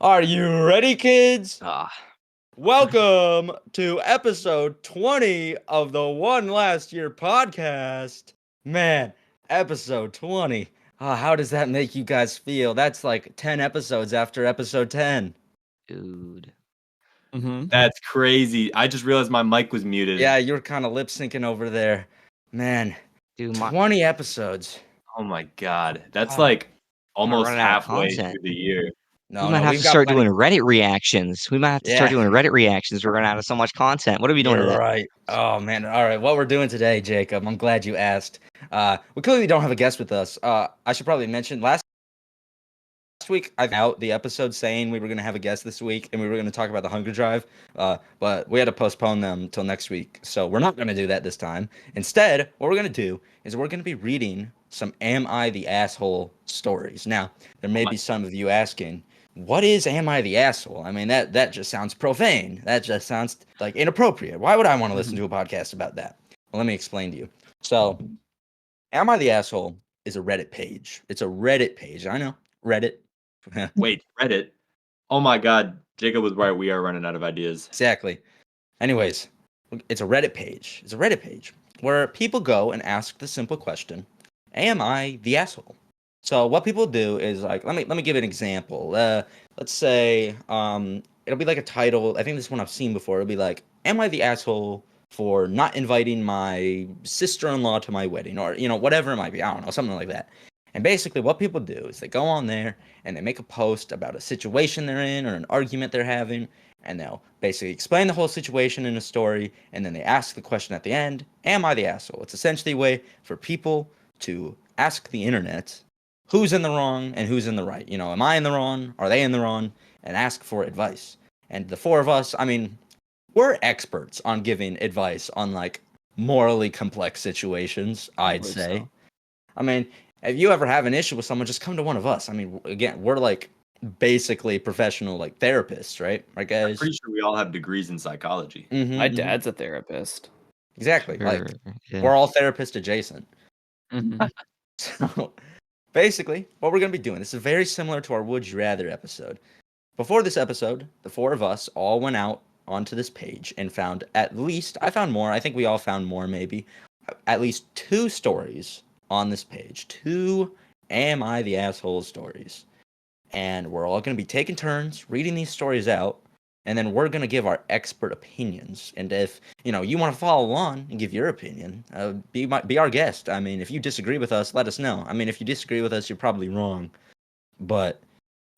Are you ready, kids? Ah, Welcome to episode 20 of the One Last Year podcast. Man, episode 20. How does that make you guys feel? That's like 10 episodes after episode 10. dude. That's crazy. I just realized my mic was muted. Yeah, you're kind of lip syncing over there. Man, Dude, 20 episodes. Oh my god. That's Oh. like almost running out of halfway content. through the year. No, we might have we've to got start plenty. doing Reddit reactions. We might have to start Yeah. doing Reddit reactions. We're running out of so much content. What are we doing You're today? right. Oh man. All right. What we're doing today, Jacob. I'm glad you asked. We clearly don't have a guest with us. I should probably mention last week I out the episode saying we were going to have a guest this week and we were going to talk about the Hunger Drive. But we had to postpone them till next week. So we're not going to do that this time. Instead, what we're going to do is we're going to be reading some Am I the Asshole stories. Now, there may be some of you asking, what is Am I the Asshole? I mean, that just sounds profane. That just sounds like inappropriate. Why would I want to listen to a podcast about that? Well, let me explain to you. So, Am I the Asshole is a Reddit page. It's a Reddit page. I know. Reddit. Wait, Reddit? Oh my god. Jacob was right. We are running out of ideas. Exactly. Anyways, it's a Reddit page. It's a Reddit page where people go and ask the simple question, am I the asshole? So what people do is like, let me give an example. Let's say it'll be like a title. I think this one I've seen before. It'll be like, am I the asshole for not inviting my sister-in-law to my wedding? Or, whatever it might be. I don't know, something like that. And basically what people do is they go on there and they make a post about a situation they're in or an argument they're having, and they'll basically explain the whole situation in a story, and then they ask the question at the end, am I the asshole? It's essentially a way for people to ask the internet who's in the wrong and who's in the right. Am I in the wrong? Are they in the wrong? And ask for advice. And the four of us, I mean, we're experts on giving advice on like morally complex situations, I'd say. So. I mean, if you ever have an issue with someone, just come to one of us. I mean, again, we're like basically professional like therapists, right? Right, guys? I'm pretty sure we all have degrees in psychology. Mm-hmm, My dad's a therapist. Exactly. Like, yeah. we're all therapist adjacent. Mm-hmm. So, basically, what we're going to be doing, this is very similar to our Would You Rather episode. Before this episode, the four of us all went out onto this page and found I found more, I think we all found more maybe, at least 2 stories on this page. 2 Am I the Asshole stories. And we're all going to be taking turns reading these stories out, and then we're going to give our expert opinions. And if, you want to follow along and give your opinion, be our guest. I mean, if you disagree with us, let us know. I mean, if you disagree with us, you're probably wrong. But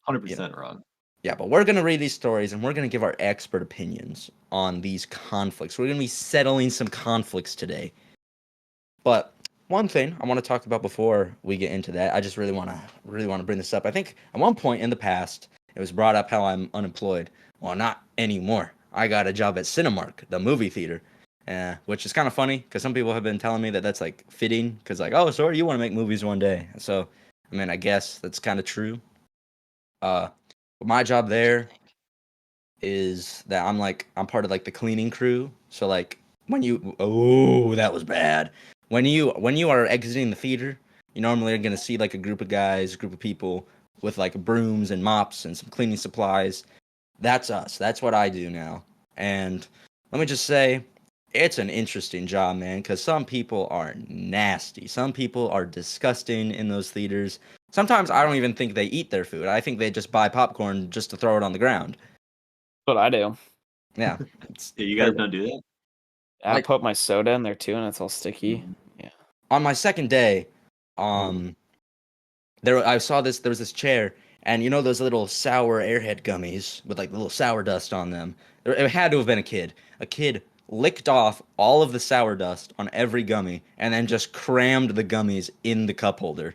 100% wrong. yeah, but we're going to read these stories and we're going to give our expert opinions on these conflicts. We're going to be settling some conflicts today. But one thing I want to talk about before we get into that, I just really want to bring this up. I think at one point in the past, it was brought up how I'm unemployed. Well, not anymore. I got a job at Cinemark, the movie theater, which is kind of funny because some people have been telling me that that's like fitting because like, oh, sorry, you want to make movies one day. So, I mean, I guess that's kind of true. But my job there is that I'm part of like the cleaning crew. So like that was bad. When you are exiting the theater, you normally are gonna see like a group of people with like brooms and mops and some cleaning supplies. That's us. That's what I do now. And let me just say, it's an interesting job, man, because some people are nasty. Some people are disgusting in those theaters. Sometimes I don't even think they eat their food. I think they just buy popcorn just to throw it on the ground. That's what I do. Yeah. Yeah, you guys don't do that? I put my soda in there too, and it's all sticky. Yeah. On my second day, I saw there was this chair, and those little sour airhead gummies with like little sour dust on them. It had to have been a kid. A kid licked off all of the sour dust on every gummy and then just crammed the gummies in the cup holder.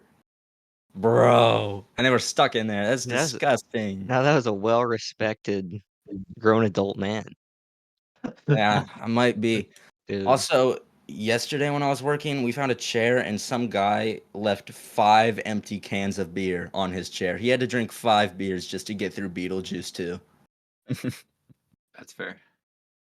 Bro. And they were stuck in there. That's disgusting. Now that was a well-respected grown adult man. Yeah, I might be. Dude. Also, yesterday when I was working, we found a chair and some guy left 5 empty cans of beer on his chair. He had to drink 5 beers just to get through Beetlejuice 2. That's fair.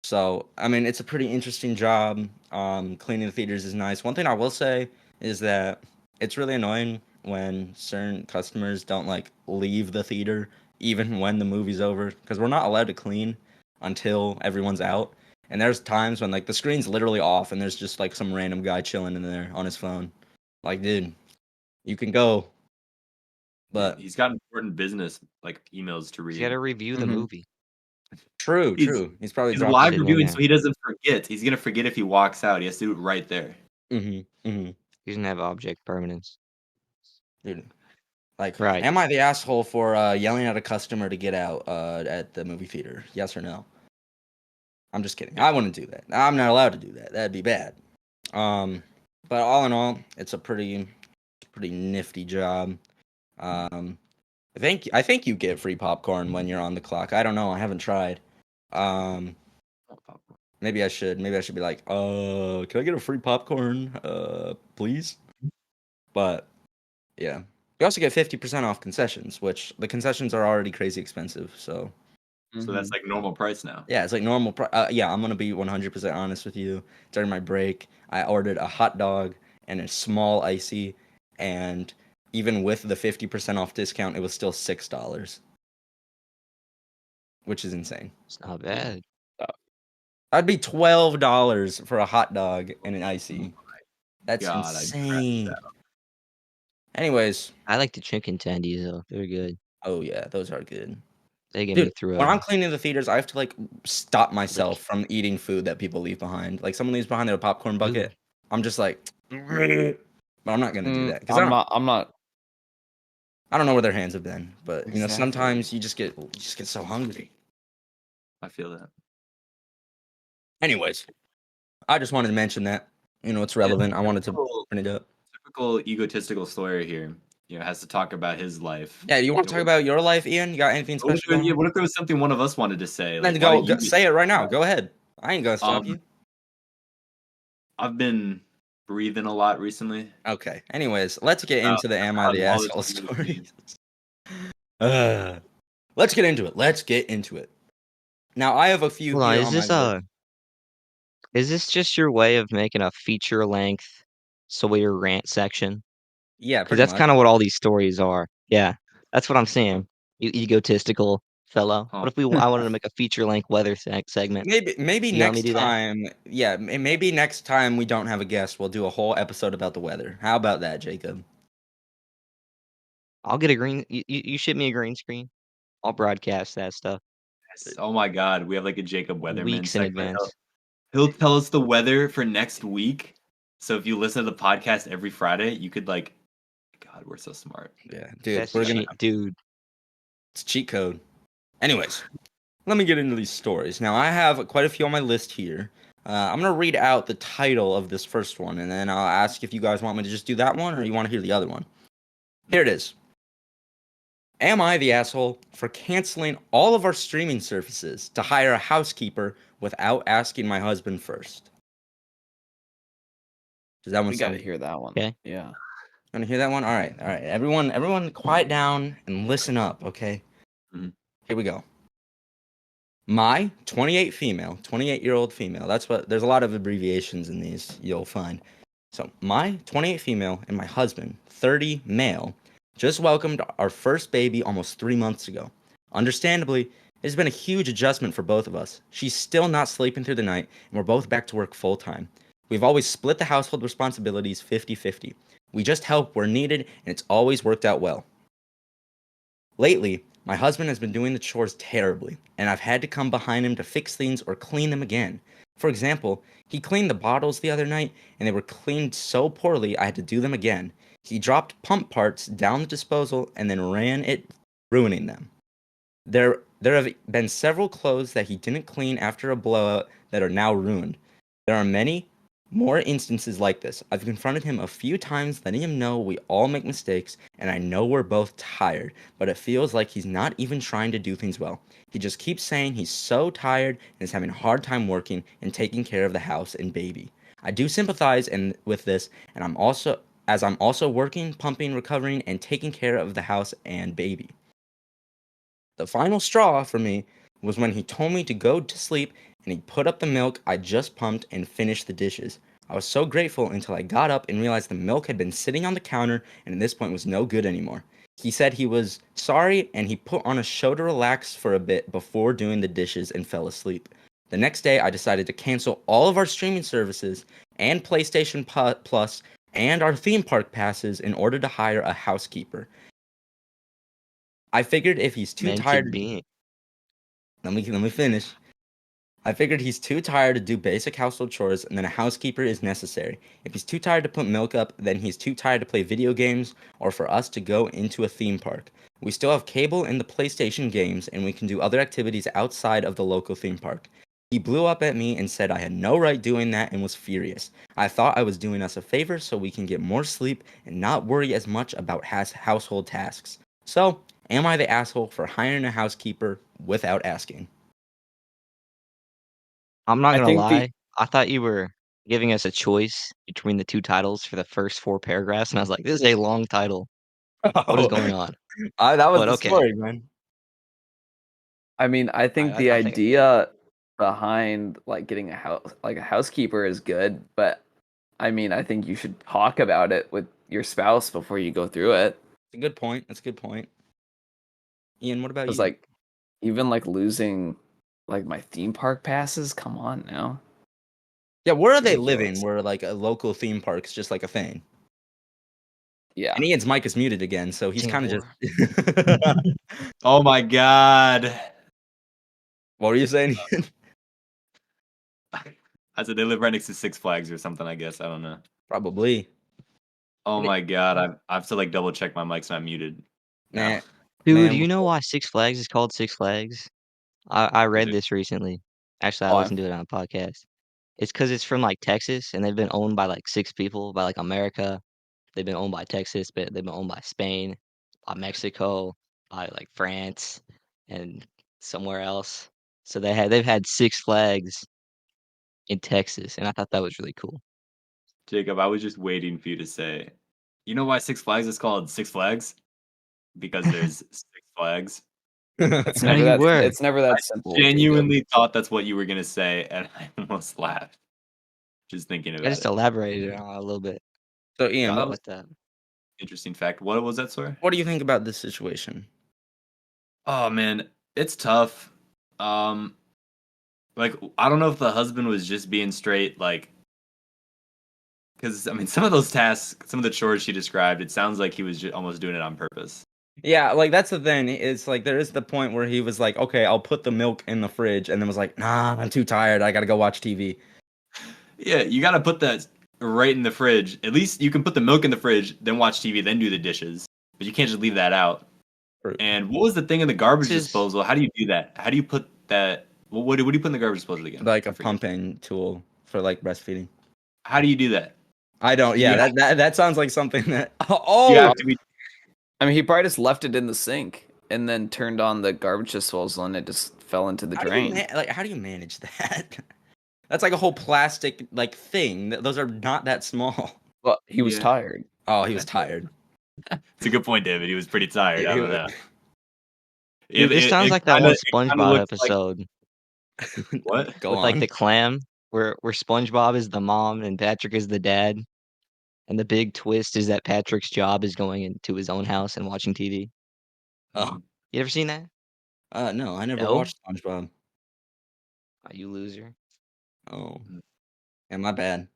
So, I mean, it's a pretty interesting job. Cleaning the theaters is nice. One thing I will say is that it's really annoying when certain customers don't like leave the theater even when the movie's over, because we're not allowed to clean until everyone's out. And there's times when like the screen's literally off and there's just like some random guy chilling in there on his phone. Like, dude, you can go, but He's got important business like emails to You got to read. review the Mhm. movie. true. He's- He's probably He's dropped live it in reviewing, there. so he doesn't forget. He's gonna forget if he walks out. He has to do it right there. He doesn't have object permanence. Dude, like, Right. am I the asshole for yelling at a customer to get out at the movie theater? Yes or no? I'm just kidding. I wouldn't do that. I'm not allowed to do that. That'd be bad. But all in all, it's a pretty nifty job. I think you get free popcorn when you're on the clock. I don't know. I haven't tried. Maybe I should. Maybe I should be like, can I get a free popcorn, please? But yeah, you also get 50% off concessions, which the concessions are already crazy expensive. So So that's like normal price now. yeah, it's like normal. Yeah, I'm gonna be 100% honest with you. During my break, I ordered a hot dog and a small icy, and even with the 50% off discount, it was still $6, which is insane. It's not bad. That'd be $12 for a hot dog and an icy. That's God, I'd insane. Anyways, I like the chicken tendies though. They're good. oh yeah, those are good. They get me Dude, through when I'm a cleaning the theaters, I have to like stop myself from eating food that people leave behind. Like someone leaves behind their popcorn bucket, I'm just like, but I'm not gonna do that because I'm not. I don't know where their hands have been. But you know, Exactly. sometimes you just get so hungry. I feel that. Anyways, I just wanted to mention that. You know, it's relevant. I wanted to bring it up. Typical egotistical Sawyer here. Has to talk about his life. Yeah, you want to talk about your life, Ian? You got anything What special? if, what if there was something one of us wanted to say? Then Like, go, why don't you say it right now. Go ahead. I ain't gonna stop you. I've been breathing a lot recently. Okay. Anyways, let's get into the Am I the all this Asshole community. stories. Let's get into it. Now, I have a few. Hold on, here is on this my list. is this just your way of making a feature length Sawyer rant section? Yeah, Because pretty that's much. kind of what all these stories are. Yeah, that's what I'm saying. You egotistical fellow. Oh. What if I wanted to make a feature length weather segment? Maybe You want me next to do that? time. Yeah, maybe next time we don't have a guest, we'll do a whole episode about the weather. How about that, Jacob? I'll get a green. You ship me a green screen. I'll broadcast that stuff Yes. Oh my God, we have like a Jacob Weatherman weeks in segment. advance. He'll tell us the weather for next week. So if you listen to the podcast every Friday, you could like, God, we're so smart. Yeah, dude, That's we're gonna. dude. It's cheat code. Anyways, let me get into these stories. Now, I have quite a few on my list here. I'm going to read out the title of this first one, and then I'll ask if you guys want me to just do that one or you want to hear the other one. Here it is. Am I the asshole for canceling all of our streaming services to hire a housekeeper without asking my husband first? Does that one We gotta sound... hear that one. Okay. Yeah. Want to hear that one? All right. Everyone quiet down and listen up, okay? Mhm. Here we go. My 28-year-old female. There's a lot of abbreviations in these you'll find. So my 28 female and my husband, 30 male, just welcomed our first baby almost 3 months ago. Understandably, it has been a huge adjustment for both of us. She's still not sleeping through the night, and we're both back to work full time. We've always split the household responsibilities 50-50. We just help where needed, and it's always worked out well. Lately, my husband has been doing the chores terribly, and I've had to come behind him to fix things or clean them again. For example, he cleaned the bottles the other night, and they were cleaned so poorly I had to do them again. He dropped pump parts down the disposal and then ran it, ruining them. There have been several clothes that he didn't clean after a blowout that are now ruined. There are many more instances like this. I've confronted him a few times, letting him know we all make mistakes, and I know we're both tired, but it feels like he's not even trying to do things well. He just keeps saying he's so tired and is having a hard time working and taking care of the house and baby. I do sympathize with this, and I'm also working, pumping, recovering, and taking care of the house and baby. The final straw for me was when he told me to go to sleep and he put up the milk I just pumped and finished the dishes. I was so grateful until I got up and realized the milk had been sitting on the counter and at this point was no good anymore. He said he was sorry and he put on a show to relax for a bit before doing the dishes and fell asleep. The next day, I decided to cancel all of our streaming services and PlayStation Plus and our theme park passes in order to hire a housekeeper. I figured if he's too Meant to tired, be. let me finish. I figured he's too tired to do basic household chores, and then a housekeeper is necessary. If he's too tired to put milk up, then he's too tired to play video games or for us to go into a theme park. We still have cable and the PlayStation games, and we can do other activities outside of the local theme park. He blew up at me and said I had no right doing that and was furious. I thought I was doing us a favor so we can get more sleep and not worry as much about household tasks. So, am I the asshole for hiring a housekeeper without asking? I'm not I gonna think lie. I thought you were giving us a choice between the two titles for the first 4 paragraphs, and I was like, this is a long title. What is going on? That was But the okay. story, man. I mean, I think I the think I get it. idea behind like getting a housekeeper is good, but I mean, I think you should talk about it with your spouse before you go through it. That's a good point. That's a good point. Ian, what about Because you? like, even like losing like my theme park passes. Come on now. Yeah, where are they ridiculous. living? Where like a local theme park's just like a thing. Yeah. And Ian's mic is muted again, so he's kind of just. Oh my god. What were you saying? Ian? I said they live right next to Six Flags or something, I guess. I don't know. Probably. Oh my god. I have to like double check my mic's not muted. Nah, Dude, man, you know why Six Flags is called Six Flags? I read it? this recently. Actually, I Why? listened to it on a podcast. It's because it's from like Texas, and they've been owned by like 6 people, by like America. They've been owned by Texas, but they've been owned by Spain, by Mexico, by like France, and somewhere else. So they've had Six Flags in Texas, and I thought that was really cool. Jacob, I was just waiting for you to say, you know why Six Flags is called Six Flags? Because there's Six Flags. It's No, never you that. were. It's never that simple. Jacob. Genuinely thought that's what you were gonna say, and I almost laughed just thinking I about just it. elaborated on it a little bit. So Ian, No, that what, was But interesting fact. What was that, sorry? what do you think about this situation? Oh man, it's tough. Um, like I don't know if the husband was just being straight, like, because I mean, some of those tasks, some of the chores she described, it sounds like he was almost doing it on purpose. Yeah, like that's the thing. It's like there is the point where he was like, "Okay, I'll put the milk in the fridge," and then was like, "Nah, I'm too tired. I gotta go watch TV." Yeah, you gotta put that right in the fridge. At least you can put the milk in the fridge, then watch TV, then do the dishes. But you can't just leave that out. True. And what was the thing in the garbage This is- disposal? How do you do that? How do you put that? What do you put in the garbage disposal again? Like I a forget. pumping tool for like breastfeeding. How do you do that? I don't. Yeah, Yeah. that sounds like something that. You Oh, have to be. I mean, he probably just left it in the sink and then turned on the garbage disposal, and it just fell into the how do you drain. how do you manage that? That's like a whole plastic like thing. Those are not that small. Well, he was Yeah. tired. Oh, he was tired. It's a good point, David. He was pretty tired. I don't know. Dude, this sounds like that one SpongeBob episode What? Go with on. like the clam, where SpongeBob is the mom and Patrick is the dad, and the big twist is that Patrick's job is going into his own house and watching TV. Oh, You ever seen that? no, I never No? watched SpongeBob. You loser. Oh, yeah, my bad.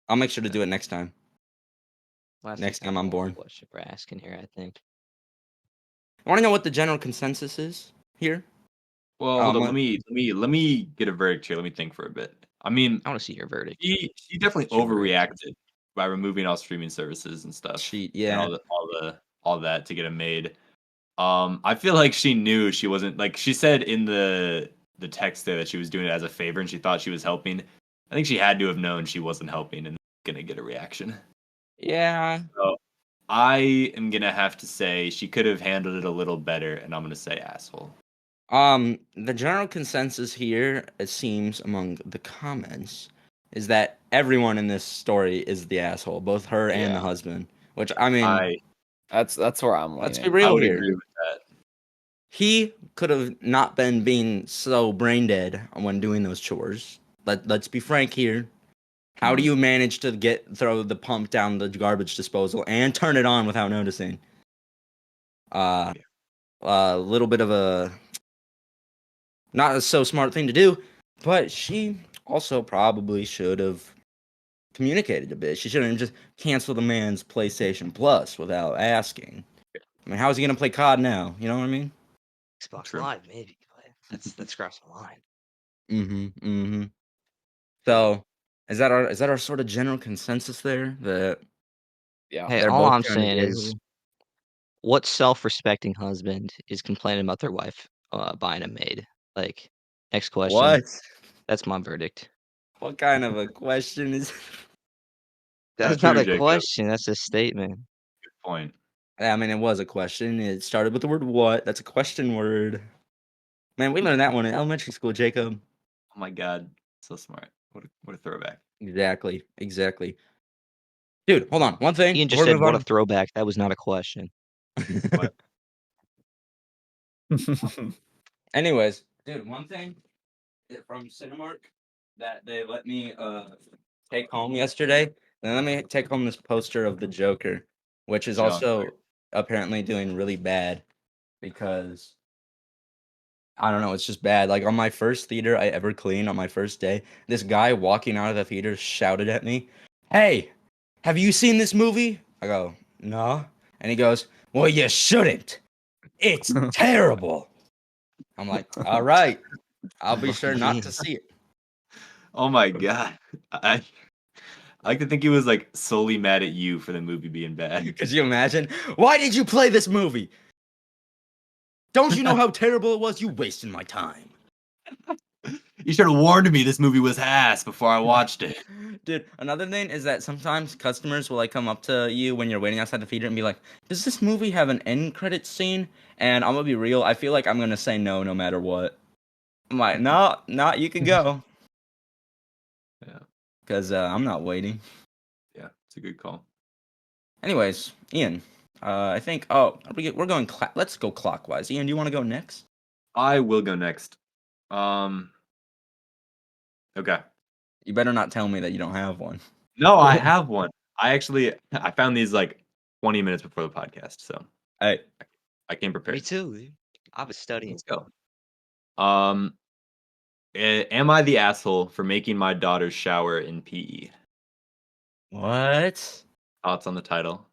I'll make sure to do it next time. Well, that's Next the time I'm born. question we're asking here, I think. I want to know what the general consensus is here. Well, hold on. let- Let me get a verdict here. Let me think for a bit. I mean, I want to see your verdict. she definitely What's your verdict? overreacted by removing all streaming services and stuff. She, And yeah, all that to get them made. I feel like she knew she wasn't, like she said in the text there that she was doing it as a favor and she thought she was helping. I think she had to have known she wasn't helping and gonna get a reaction. yeah. So I am gonna have to say she could have handled it a little better, and I'm gonna say asshole. The general consensus here, it seems among the comments, is that everyone in this story is the asshole, both her and the Yeah. husband. Which I mean, That's where I'm let's leaning. be I real would here. agree with that. He could have not been being so brain dead when doing those chores. Let's be frank here. How do you manage to throw the pump down the garbage disposal and turn it on without noticing? A little bit of a not a so smart thing to do, but she also probably should have communicated a bit. She shouldn't have just canceled the man's PlayStation Plus without asking. I mean, how is he gonna play COD now? You know what I mean? Xbox True. Live, maybe, but that's crossing the line. Mm-hmm. So is that our sort of general consensus there that Yeah. Hey, they're all both I'm trying to saying get is, what self-respecting husband is complaining about their wife buying a maid? Like, next question. what? That's my verdict. What kind of a question is? That's true, not a Jacob. question. That's a statement. Good point. I mean, it was a question. It started with the word "what." That's a question word. Man, we learned that one in elementary school, Jacob. Oh my god, so smart. What a throwback. Exactly. Dude, hold on. One thing Ian just before we said, move "What a on. throwback." That was not a question. What? Anyways, dude, one thing from Cinemark that they let me take home yesterday. Then let me take home this poster of the Joker, which is also apparently doing really bad because I don't know, it's just bad. Like on my first theater I ever cleaned on my first day, this guy walking out of the theater shouted at me, "Hey, have you seen this movie?" I go, "No." And he goes, "Well, you shouldn't. It's terrible." I'm like, "All right. I'll be sure not to see it." Oh my god. I I like to think he was like solely mad at you for the movie being bad. Could you imagine? Why did you play this movie? Don't you know how terrible it was? You wasted my time. You should have warned me this movie was ass before I watched it. Dude, another thing is that sometimes customers will like come up to you when you're waiting outside the theater and be like, "Does this movie have an end credit scene?" And I'm gonna be real, I feel like I'm gonna say no matter what. I'm like, no, you can go. Yeah. Because I'm not waiting. Yeah, it's a good call. Anyways, Ian, I think, we're going, let's go clockwise. Ian, do you want to go next? I will go next. Okay. You better not tell me that you don't have one. No, I have one. I found these like 20 minutes before the podcast, so Hey, I came prepared. Me too. Dude. I was studying. Let's go. Am I the asshole for making my daughter shower in PE? what? Thoughts on the title?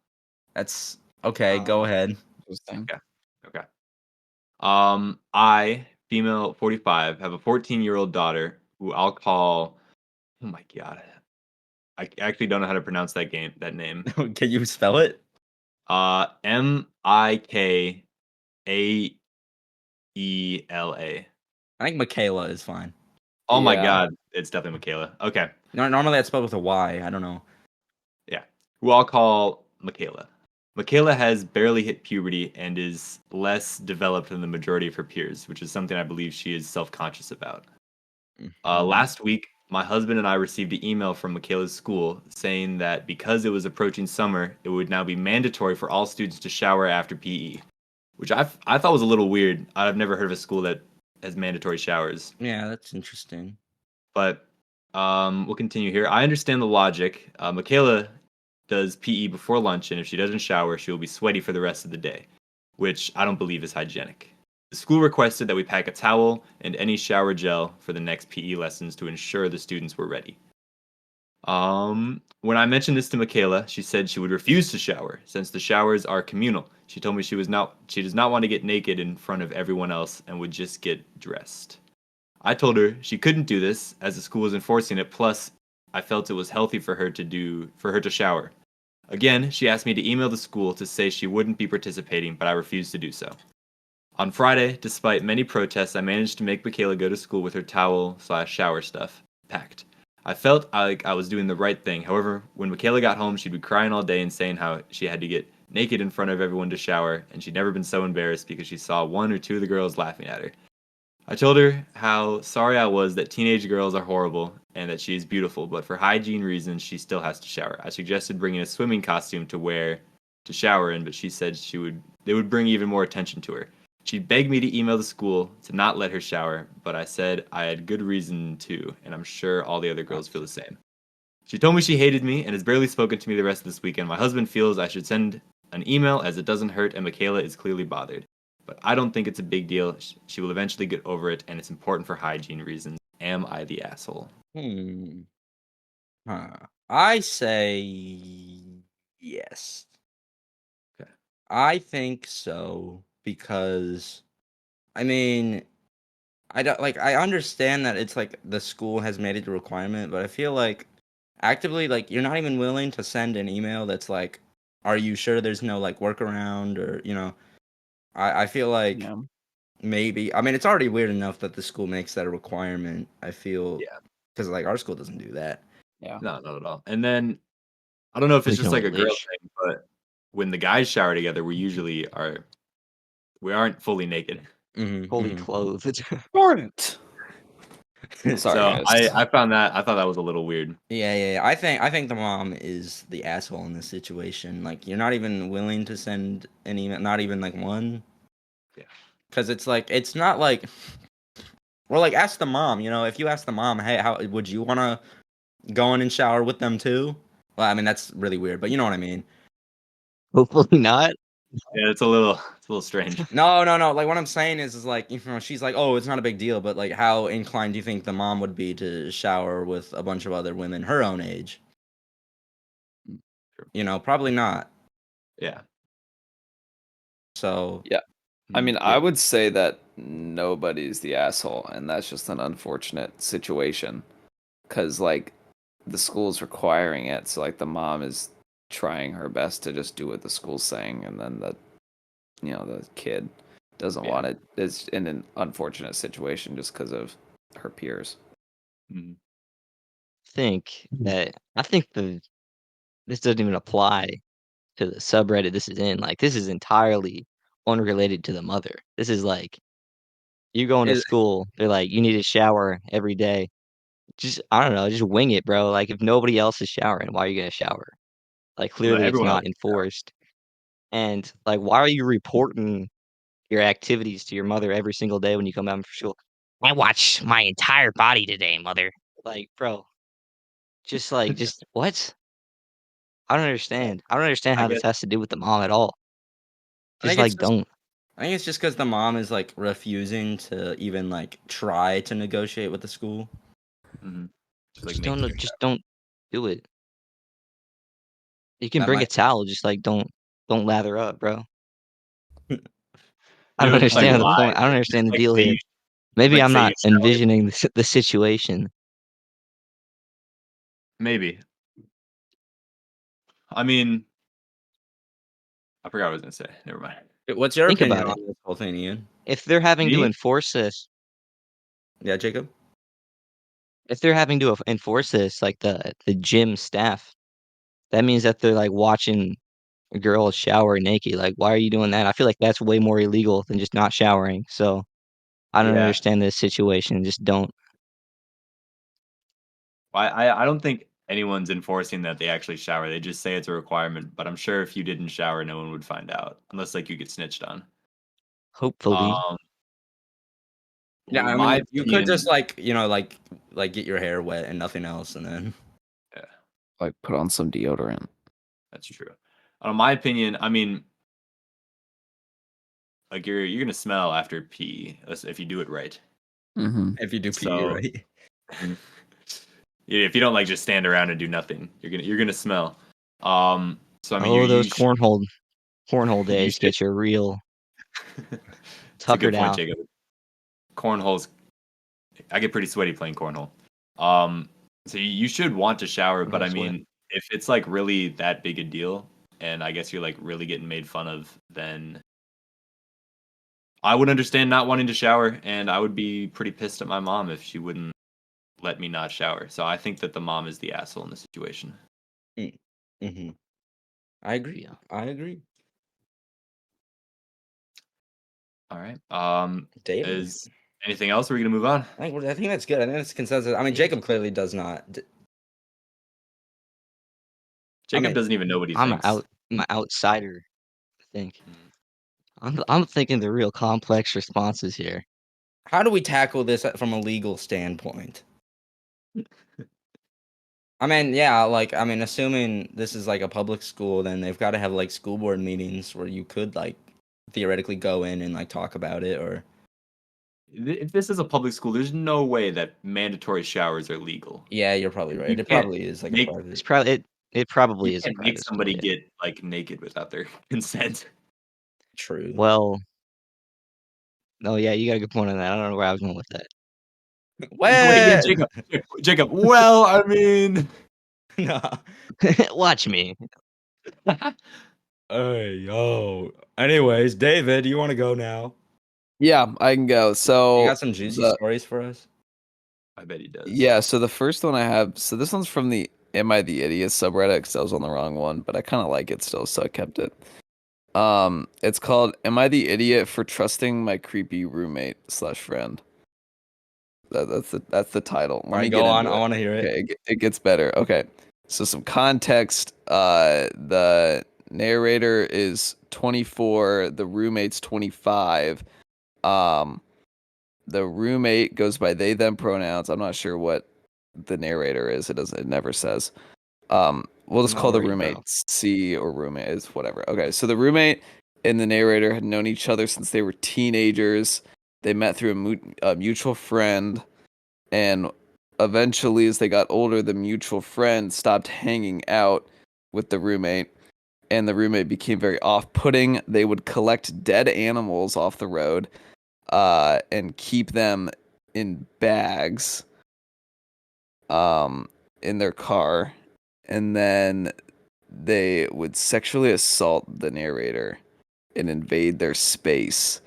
That's okay. Go ahead. Interesting. Okay. I, female 45, have a 14-year-old daughter who I'll call. Oh my god, I actually don't know how to pronounce that name. Can you spell it? Mikaela. I think Michaela is fine. Oh my Yeah. god, it's definitely Michaela. Okay, Normally that's spelled with a Y. I don't know. yeah, who I'll call Michaela. Michaela has barely hit puberty and is less developed than the majority of her peers, which is something I believe she is self-conscious about. Last week, my husband and I received an email from Michaela's school saying that because it was approaching summer, it would now be mandatory for all students to shower after PE, which I thought was a little weird. I've never heard of a school that has mandatory showers. Yeah, that's interesting. But we'll continue here. I understand the logic. Michaela does PE before lunch, and if she doesn't shower, she will be sweaty for the rest of the day, which I don't believe is hygienic. The school requested that we pack a towel and any shower gel for the next PE lessons to ensure the students were ready. When I mentioned this to Michaela, she said she would refuse to shower since the showers are communal. She told me she does not want to get naked in front of everyone else and would just get dressed. I told her she couldn't do this as the school was enforcing it, plus I felt it was healthy for her to shower. Again, she asked me to email the school to say she wouldn't be participating, but I refused to do so. On Friday, despite many protests, I managed to make Michaela go to school with her towel/shower stuff packed. I felt like I was doing the right thing. However, when Michaela got home, she'd be crying all day and saying how she had to get naked in front of everyone to shower, and she'd never been so embarrassed because she saw one or two of the girls laughing at her. I told her how sorry I was that teenage girls are horrible and that she is beautiful, but for hygiene reasons, she still has to shower. I suggested bringing a swimming costume to wear to shower in, but she said they would bring even more attention to her. She begged me to email the school to not let her shower, but I said I had good reason to, and I'm sure all the other girls feel the same. She told me she hated me and has barely spoken to me the rest of this weekend. My husband feels I should send an email as it doesn't hurt and Michaela is clearly bothered. But I don't think it's a big deal. She will eventually get over it and it's important for hygiene reasons. Am I the asshole? I say yes. Okay. I think so because I mean I don't like I understand that it's like the school has made it a requirement, but I feel like actively like you're not even willing to send an email that's like, are you sure there's no like workaround or I feel like Yeah. maybe I mean it's already weird enough that the school makes that a requirement. I feel Yeah. because like our school doesn't do that. Yeah. No, not at all. And then I don't know if We it's can just like only a girl wish. thing, but when the guys shower together, we aren't fully naked. Fully clothed. Important. Sorry, So guys. I thought that was a little weird. Yeah. I think the mom is the asshole in this situation. Like you're not even willing to send an email, not even like one. Yeah. Because it's like it's not like, well, like ask the mom. If you ask the mom, hey, how would you want to go in and shower with them too? Well, I mean that's really weird, but you know what I mean. Hopefully not. Yeah, it's a little strange. No. Like what I'm saying is like she's like, oh, it's not a big deal, but like how inclined do you think the mom would be to shower with a bunch of other women her own age? Probably not. Yeah. So Yeah. I mean, Yeah. I would say that nobody's the asshole, and that's just an unfortunate situation. Because, like, the school's requiring it, so, like, the mom is trying her best to just do what the school's saying, and then the kid doesn't Yeah. want it. It's in an unfortunate situation just because of her peers. Mhm. I think this doesn't even apply to the subreddit this is in. Like, this is entirely unrelated to the mother. This is like you going to is school, they're like, you need to shower every day. Just I don't know, just wing it, bro. Like if nobody else is showering, why are you gonna shower? Like Let clearly it's everyone else. not enforced. And like why are you reporting your activities to your mother every single day when you come home from school? I watched my entire body today, mother. Like, bro, just what? I don't understand. I don't understand I how guess this has to do with the mom at all. I Just think it's like just don't. I think it's just because the mom is like refusing to even like try to negotiate with the school. Mhm. Just like Just making it. just don't do it. You can That bring a might towel, just like don't lather up, bro. I You don't know, just like understand the lie, point. I don't understand the like deal say here. you Maybe I'm say not you showered. envisioning the situation. Maybe. I mean, I forgot what I was gonna say. Never mind. What's your Think opinion about it. on this whole thing, Ian? If they're having to Me? enforce this, Yeah, Jacob. if they're having to enforce this, like the gym staff, that means that they're like watching a girl shower naked. Like, why are you doing that? I feel like that's way more illegal than just not showering. So I don't Yeah. understand this situation. Just don't. I don't think anyone's enforcing that they actually shower. They just say it's a requirement. But I'm sure if you didn't shower, no one would find out unless like you get snitched on. Hopefully, Um, Yeah, I my mean, you could just opinion. like get your hair wet and nothing else, and then Yeah, Like, put on some deodorant. that's true. My opinion. I mean, like you're gonna smell after pee if you do it right. Mm-hmm. if you do PE So right. if you don't like just stand around and do nothing, you're gonna smell. So I mean, oh, those you should. cornhole You days should. get you real It's a good tuckered point, out. Jacob. Cornholes. I get pretty sweaty playing cornhole. Um, so you should want to shower, but I Cornhole sweat. mean, if it's like really that big a deal, and I guess you're like really getting made fun of, then I would understand not wanting to shower, and I would be pretty pissed at my mom if she wouldn't let me not shower. So I think that the mom is the asshole in the situation. Mm-hmm. I agree. Yeah. I agree. All right. David. Is anything else? Or are we gonna move on? I think that's good. I think that's consensus. I mean, Jacob clearly does not. Jacob mean, doesn't even know what he I'm thinks. I'm an outsider. I think Mm. I'm thinking the real complex responses here. How do we tackle this from a legal standpoint? I mean, yeah, like I mean, assuming this is like a public school, then they've got to have like school board meetings where you could like theoretically go in and like talk about it, or If this is a public school, there's no way that mandatory showers are legal. yeah, you're probably right. You It can't probably is like a make private. It's probably it probably you is a can't make private school. somebody Yeah. get like naked without their consent. True. Well, no, yeah, you got a good point on that. I don't know where I was going with that. Wait, yeah, Well, Jacob. Well, I mean, no. Watch me. Hey, yo. Anyways, David, you want to go now? Yeah, I can go. You So got some juicy the stories for us? I bet he does. yeah, so the first one I have, so this one's from the Am I the Idiot subreddit because I was on the wrong one, but I kind of like it still, so I kept it. It's called "Am I the Idiot for Trusting My Creepy Roommate / Friend?" That's the title. Let All me right, get go on. into I it. want to hear it. Okay, it gets better. Okay, so some context. The narrator is 24. The roommate's 25. The roommate goes by they them pronouns. I'm not sure what the narrator is. It never says. We'll just No call the worries, roommate bro. C or roommate is whatever. Okay, so the roommate and the narrator had known each other since they were teenagers. They met through a mutual friend, and eventually, as they got older, the mutual friend stopped hanging out with the roommate, and the roommate became very off-putting. They would collect dead animals off the road, and keep them in bags, in their car, and then they would sexually assault the narrator and invade their space.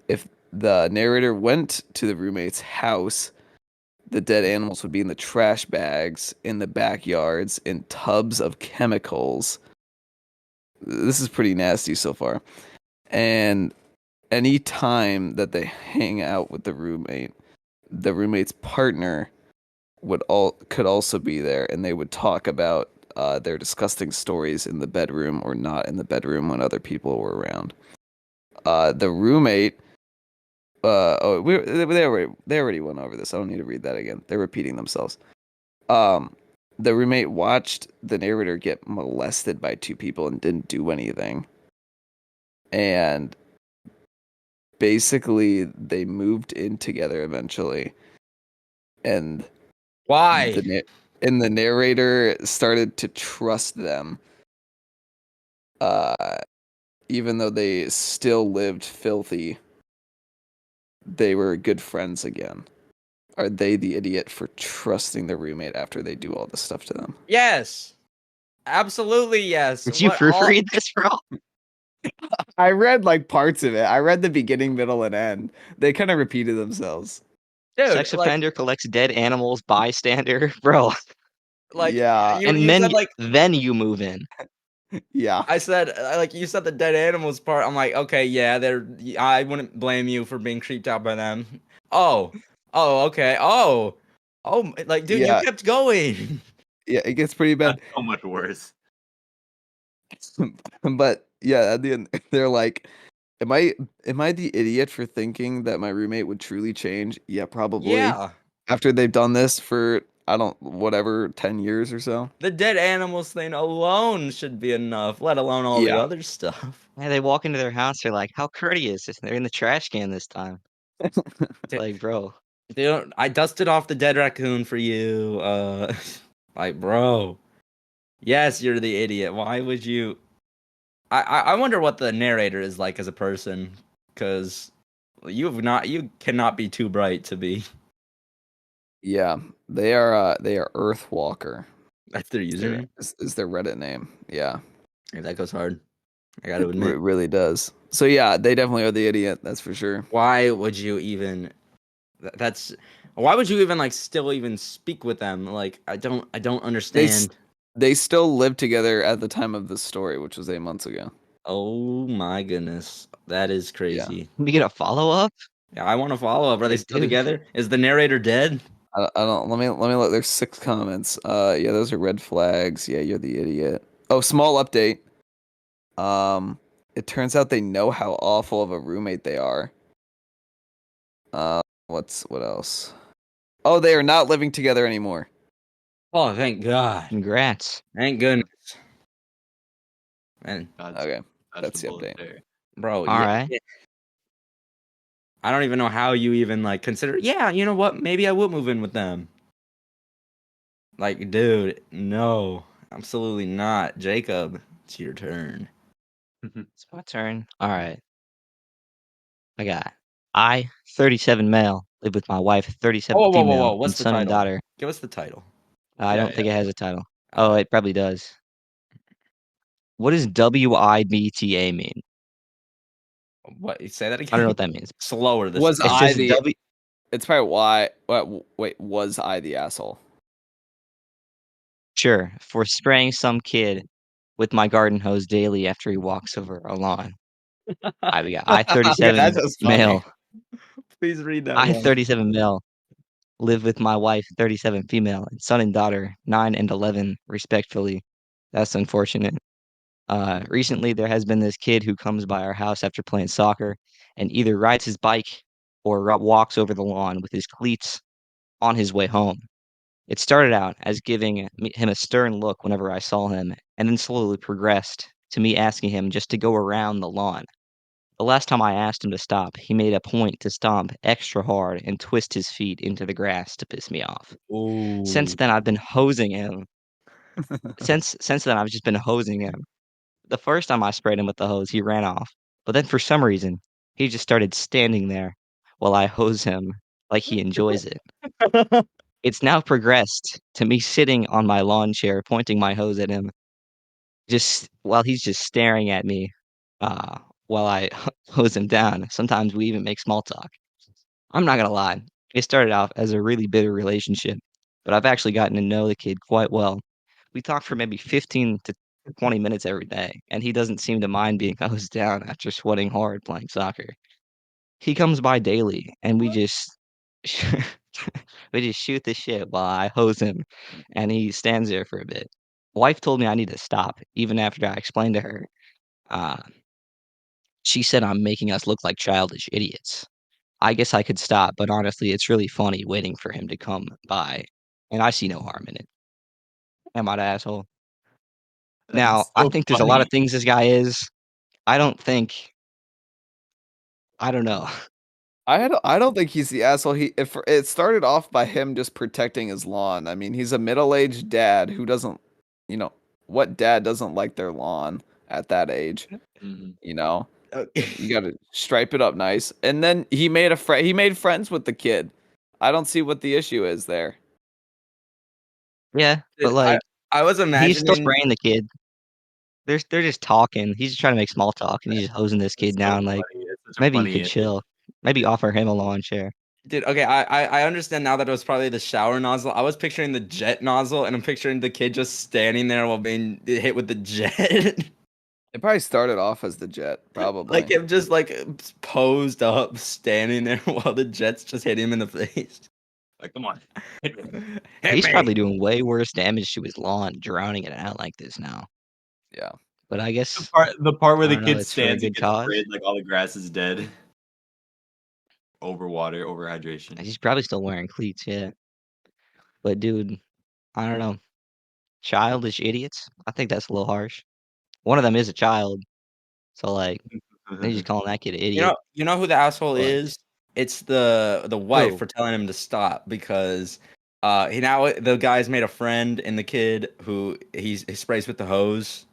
If the narrator went to the roommate's house, the dead animals would be in the trash bags, in the backyards, in tubs of chemicals. This is pretty nasty so far. And any time that they hang out with the roommate's partner could also be there, and they would talk about their disgusting stories in the bedroom or not in the bedroom when other people were around. The roommate, they already went over this. I don't need to read that again. They're repeating themselves. The roommate watched the narrator get molested by two people and didn't do anything. And basically, they moved in together eventually. And Why? the narrator started to trust them, even though they still lived filthy. They were good friends again. Are they the idiot for trusting the roommate after they do all this stuff to them? Yes. Absolutely yes. Did you proofread this, bro? I read like parts of it. I read the beginning, middle, and end. They kind of repeated themselves. Dude, Sex like, offender collects dead animals, bystander, bro. Yeah. you, And you said like then you move in. Yeah. I said like you said the dead animals part. I'm like, okay, yeah, I wouldn't blame you for being creeped out by them. Oh, okay. Like dude, Yeah. you kept going. Yeah, it gets pretty bad. That's so much worse. But yeah, at the end, they're like, am I the idiot for thinking that my roommate would truly change? Yeah, probably. Yeah, After they've done this for, I don't, whatever, 10 years or so. the dead animals thing alone should be enough, let alone all the Yeah. other stuff. Yeah, they walk into their house, they're like, how courteous. They're in the trash can this time. Like, bro. Dude, I dusted off the dead raccoon for you. Like, bro. Yes, you're the idiot. Why would you? I wonder what the narrator is like as a person, because you cannot be too bright to be. Yeah, they are Earthwalker. That's their username. Is their Reddit name. Yeah. Yeah, that goes hard. I gotta It admit. really does. So yeah, they definitely are the idiot, that's for sure. Why would you even? That's why would you even like still even speak with them? Like I don't understand. They still live together at the time of the story, which was 8 months ago. Oh my goodness, that is crazy. We get a follow up? Yeah, I want to follow up. Are they still Dude. together? Is the narrator dead? I don't. Let me look. There's 6 comments. Yeah, those are red flags. Yeah, you're the idiot. Oh, small update. It turns out they know how awful of a roommate they are. What else? Oh, they are not living together anymore. Oh, thank God. Congrats. Thank goodness. Man, Dodged, Okay, dodged that's the the bullet update. there. bro, All right. I don't even know how you even like consider. Yeah, you know what? Maybe I will move in with them. Like, dude, no, absolutely not. Jacob, it's your turn. It's my turn. All right. I, 37 male, live with my wife, 37 Oh, whoa, whoa, whoa, female, whoa! and What's the son and title? daughter. Give us the title. I Yeah, don't think it has a title. Uh, Oh, it probably does. What does WIBTA mean? What? Say that I don't know again. what that means. Slower this Was time. It's I just the? W. It's probably why. Wait, was I the asshole? Sure, for spraying some kid with my garden hose daily after he walks over a lawn. We got I, Yeah, 37 that's just funny. male. Please read that I, one. 37 male, live with my wife, 37 female, and son and daughter, 9 and 11, respectfully. That's unfortunate. Recently, there has been this kid who comes by our house after playing soccer and either rides his bike or walks over the lawn with his cleats on his way home. It started out as giving him a stern look whenever I saw him, and then slowly progressed to me asking him just to go around the lawn. The last time I asked him to stop, he made a point to stomp extra hard and twist his feet into the grass to piss me off. Since Ooh. then, I've been hosing him. Since then, I've just been hosing him. The first time I sprayed him with the hose, he ran off. But then for some reason, he just started standing there while I hose him like he enjoys it. It's now progressed to me sitting on my lawn chair, pointing my hose at him, just while he's just staring at me, uh, while I hose him down. Sometimes we even make small talk. I'm not gonna lie, it started off as a really bitter relationship, but I've actually gotten to know the kid quite well. We talk for maybe 15 to 20 minutes every day, and he doesn't seem to mind being hosed down after sweating hard playing soccer. He comes by daily, and we just we just shoot the shit while I hose him, and he stands there for a bit. Wife told me I need to stop, even after I explained to her. Uh, she said I'm making us look like childish idiots. I guess I could stop, but honestly, it's really funny waiting for him to come by, and I see no harm in it. Am I the asshole? Now, That's I so think there's a lot of funny. things this guy is. I don't think. I don't know. I don't think he's the asshole. If it started off by him just protecting his lawn. I mean, he's a middle-aged dad who doesn't, you know, what dad doesn't like their lawn at that age, Mhm. you know? You got to stripe it up nice. And then he made friends with the kid. I don't see what the issue is there. Yeah, but Dude, like I was he's still imagining. spraying the kid. They're just talking. He's just trying to make small talk, and he's just hosing this It's kid so down. Like funny. It's such a maybe you funny could image. chill. Maybe offer him a lawn chair. Dude, okay, I understand now that it was probably the shower nozzle. I was picturing the jet nozzle, and I'm picturing the kid just standing there while being hit with the jet. It probably started off as the jet, probably. Like him just like posed up, standing there while the jets just hit him in the face. Like, come on. Hit He's me. probably doing way worse damage to his lawn, drowning it out like this now. Yeah. But I The guess part where I the don't know. kid It's for a stands and good gets cause. sprayed like all the grass is dead. Overwater, overhydration. He's probably still wearing cleats. Yeah, but dude, I don't know. Childish idiots. I think that's a little harsh. One of them is a child, so like they just calling that kid an idiot. You know who the asshole But is? It's the wife who? for telling him to stop because he now the guy's made a friend in the kid who he sprays with the hose.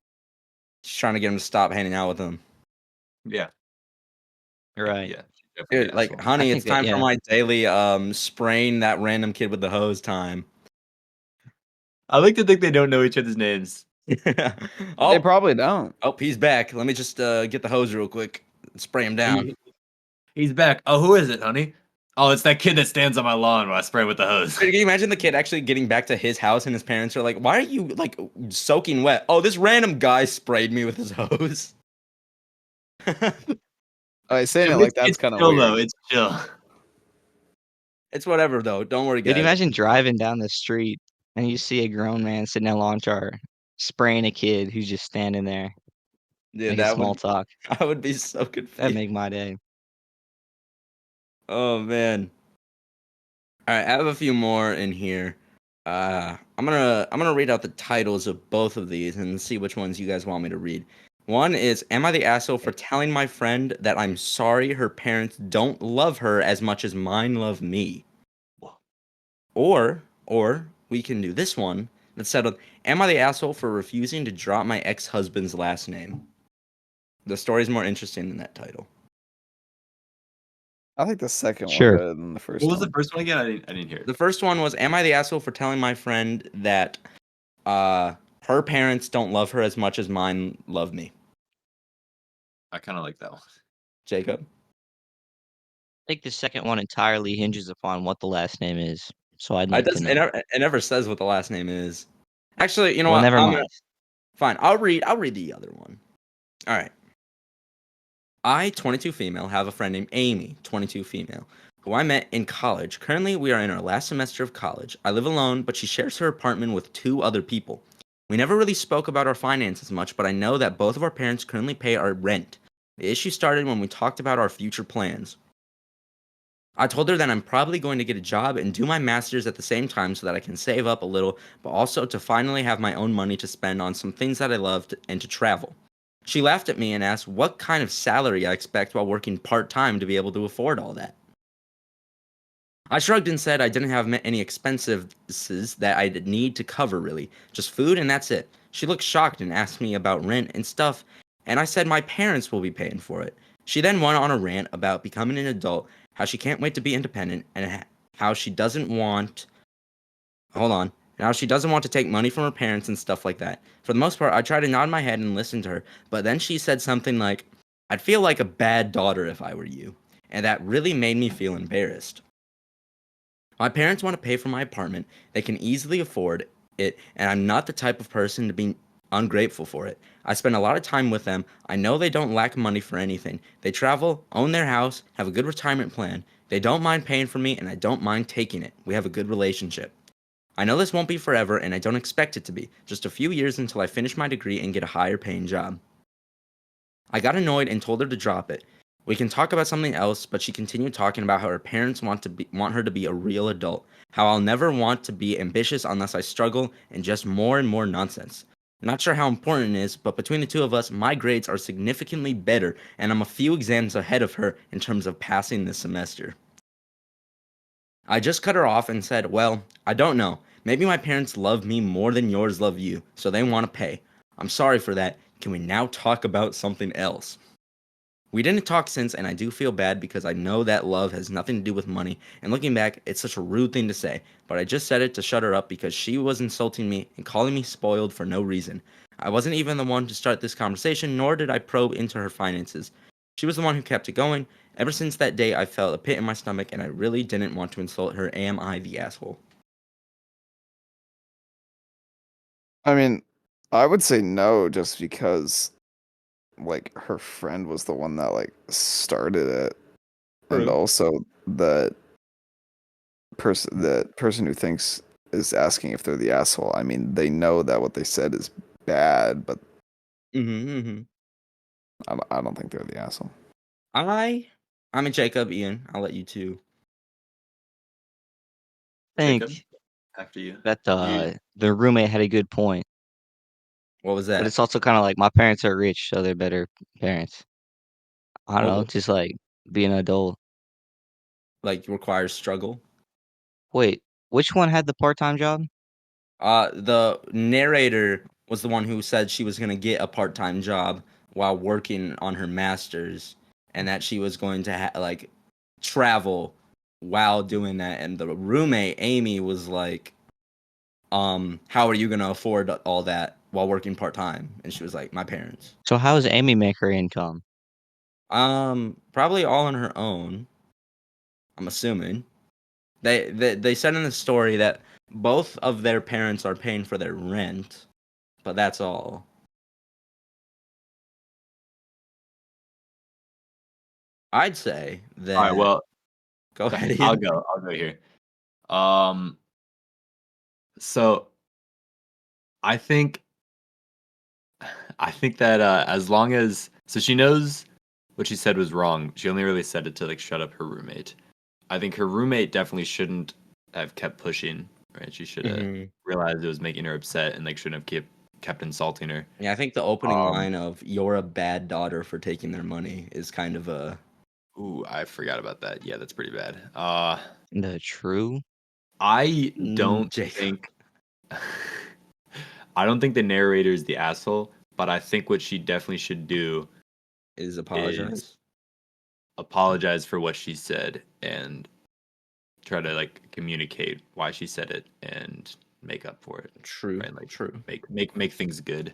She's trying to get him to stop hanging out with him. Yeah, Right. yeah. Definitely Dude, the like, asshole. honey, it's think that time for yeah. my daily spraying that random kid with the hose time. I like to think they don't know each other's names. They oh, probably don't. he's back. Let me just get the hose real quick and spray him down. He's back. Oh, who is it, honey? Oh, it's that kid that stands on my lawn while I spray with the hose. Can you imagine the kid actually getting back to his house and his parents are like, "Why are you like soaking wet?" Oh, this random guy sprayed me with his hose. Saying it like that's It's kind of chill weird. though. It's chill. It's whatever though. Don't worry, Dude, guys. imagine driving down the street and you see a grown man sitting at a lawn chart spraying a kid who's just standing there Dude, making that small would talk. I would be so That'd confused. make my day. Oh man. All right, I have a few more in here. I'm gonna read out the titles of both of these and see which ones you guys want me to read. One is, am I the asshole for telling my friend that I'm sorry her parents don't love her as much as mine love me? Or we can do this one that's settled. Am I the asshole for refusing to drop my ex-husband's last name? The story's more interesting than that title. I think the second Sure. one better than the first What was one. the first one again? I didn't hear The it. first one was, am I the asshole for telling my friend that her parents don't love her as much as mine love me? I kind of like that one. Jacob? I think the second one entirely hinges upon what the last name is. So I'd It like to doesn't. know. It never says what the last name is. Actually, you know Well, what? never mind. Fine. I'll read the other one. All right. I, 22 female, have a friend named Amy, 22 female, who I met in college. Currently, we are in our last semester of college. I live alone, but she shares her apartment with 2 other people. We never really spoke about our finances much, but I know that both of our parents currently pay our rent. The issue started when we talked about our future plans. I told her that I'm probably going to get a job and do my master's at the same time so that I can save up a little, but also to finally have my own money to spend on some things that I loved and to travel. She laughed at me and asked what kind of salary I expect while working part-time to be able to afford all that. I shrugged and said I didn't have any expenses that I'd need to cover really, just food and that's it. She looked shocked and asked me about rent and stuff, and I said my parents will be paying for it. She then went on a rant about becoming an adult, how she can't wait to be independent, and how she doesn't want hold on, and how she doesn't want to take money from her parents and stuff like that. For the most part, I tried to nod my head and listen to her, but then she said something like, I'd feel like a bad daughter if I were you, and that really made me feel embarrassed. My parents want to pay for my apartment. They can easily afford it, and I'm not the type of person to be ungrateful for it. I spend a lot of time with them. I know they don't lack money for anything. They travel, own their house, have a good retirement plan. They don't mind paying for me, and I don't mind taking it. We have a good relationship. I know this won't be forever, and I don't expect it to be. Just a few years until I finish my degree and get a higher paying job. I got annoyed and told her to drop it. We can talk about something else, but she continued talking about how her parents want her to be a real adult, how I'll never want to be ambitious unless I struggle, and just more and more nonsense. Not sure how important it is, but between the two of us, my grades are significantly better, and I'm a few exams ahead of her in terms of passing this semester. I just cut her off and said, well, I don't know. Maybe my parents love me more than yours love you, so they want to pay. I'm sorry for that. Can we now talk about something else? We didn't talk since, and I do feel bad because I know that love has nothing to do with money, and looking back, it's such a rude thing to say, but I just said it to shut her up because she was insulting me and calling me spoiled for no reason. I wasn't even the one to start this conversation, nor did I probe into her finances. She was the one who kept it going. Ever since that day, I felt a pit in my stomach, and I really didn't want to insult her. Am I the asshole? I mean, I would say no just because like her friend was the one that like started it. And True. also the person who thinks is asking if they're the asshole. I mean, they know that what they said is bad, but Mm-hmm. I don't think they're the asshole. I'm a Jacob, Ian. I'll let you two. I think Jacob, after you. that You the roommate had a good point, What was but that? it's also kind of like my parents are rich, so they're better parents. I don't know, What just like being an adult. like requires struggle? Wait, which one had the part-time job? The narrator was the one who said she was gonna get a part-time job while working on her master's, and that she was going to like travel while doing that. And the roommate Amy was like, how are you gonna afford all that while working part-time? And she was like, my parents. So how does Amy make her income? Probably all on her own. I'm assuming. They said in the story that both of their parents are paying for their rent, but that's all. I'd say all right? that. Well, Go ahead, I'll Ian. go. I'll go here. Um, so I think I think that as long as she knows what she said was wrong, she only really said it to like shut up her roommate. I think her roommate definitely shouldn't have kept pushing right? She should have Mhm. realized it was making her upset and like shouldn't have kept insulting her. Yeah, I think the opening Um, line of "You're a bad daughter for taking their money" is kind of a Ooh, I forgot about that. Yeah, that's pretty bad. The true. I don't Jacob. think I don't think the narrator is the asshole, but I think what she definitely should do Is is apologize. apologize for what she said and try to like communicate why she said it and make up for it, True. right? Like True. make things good.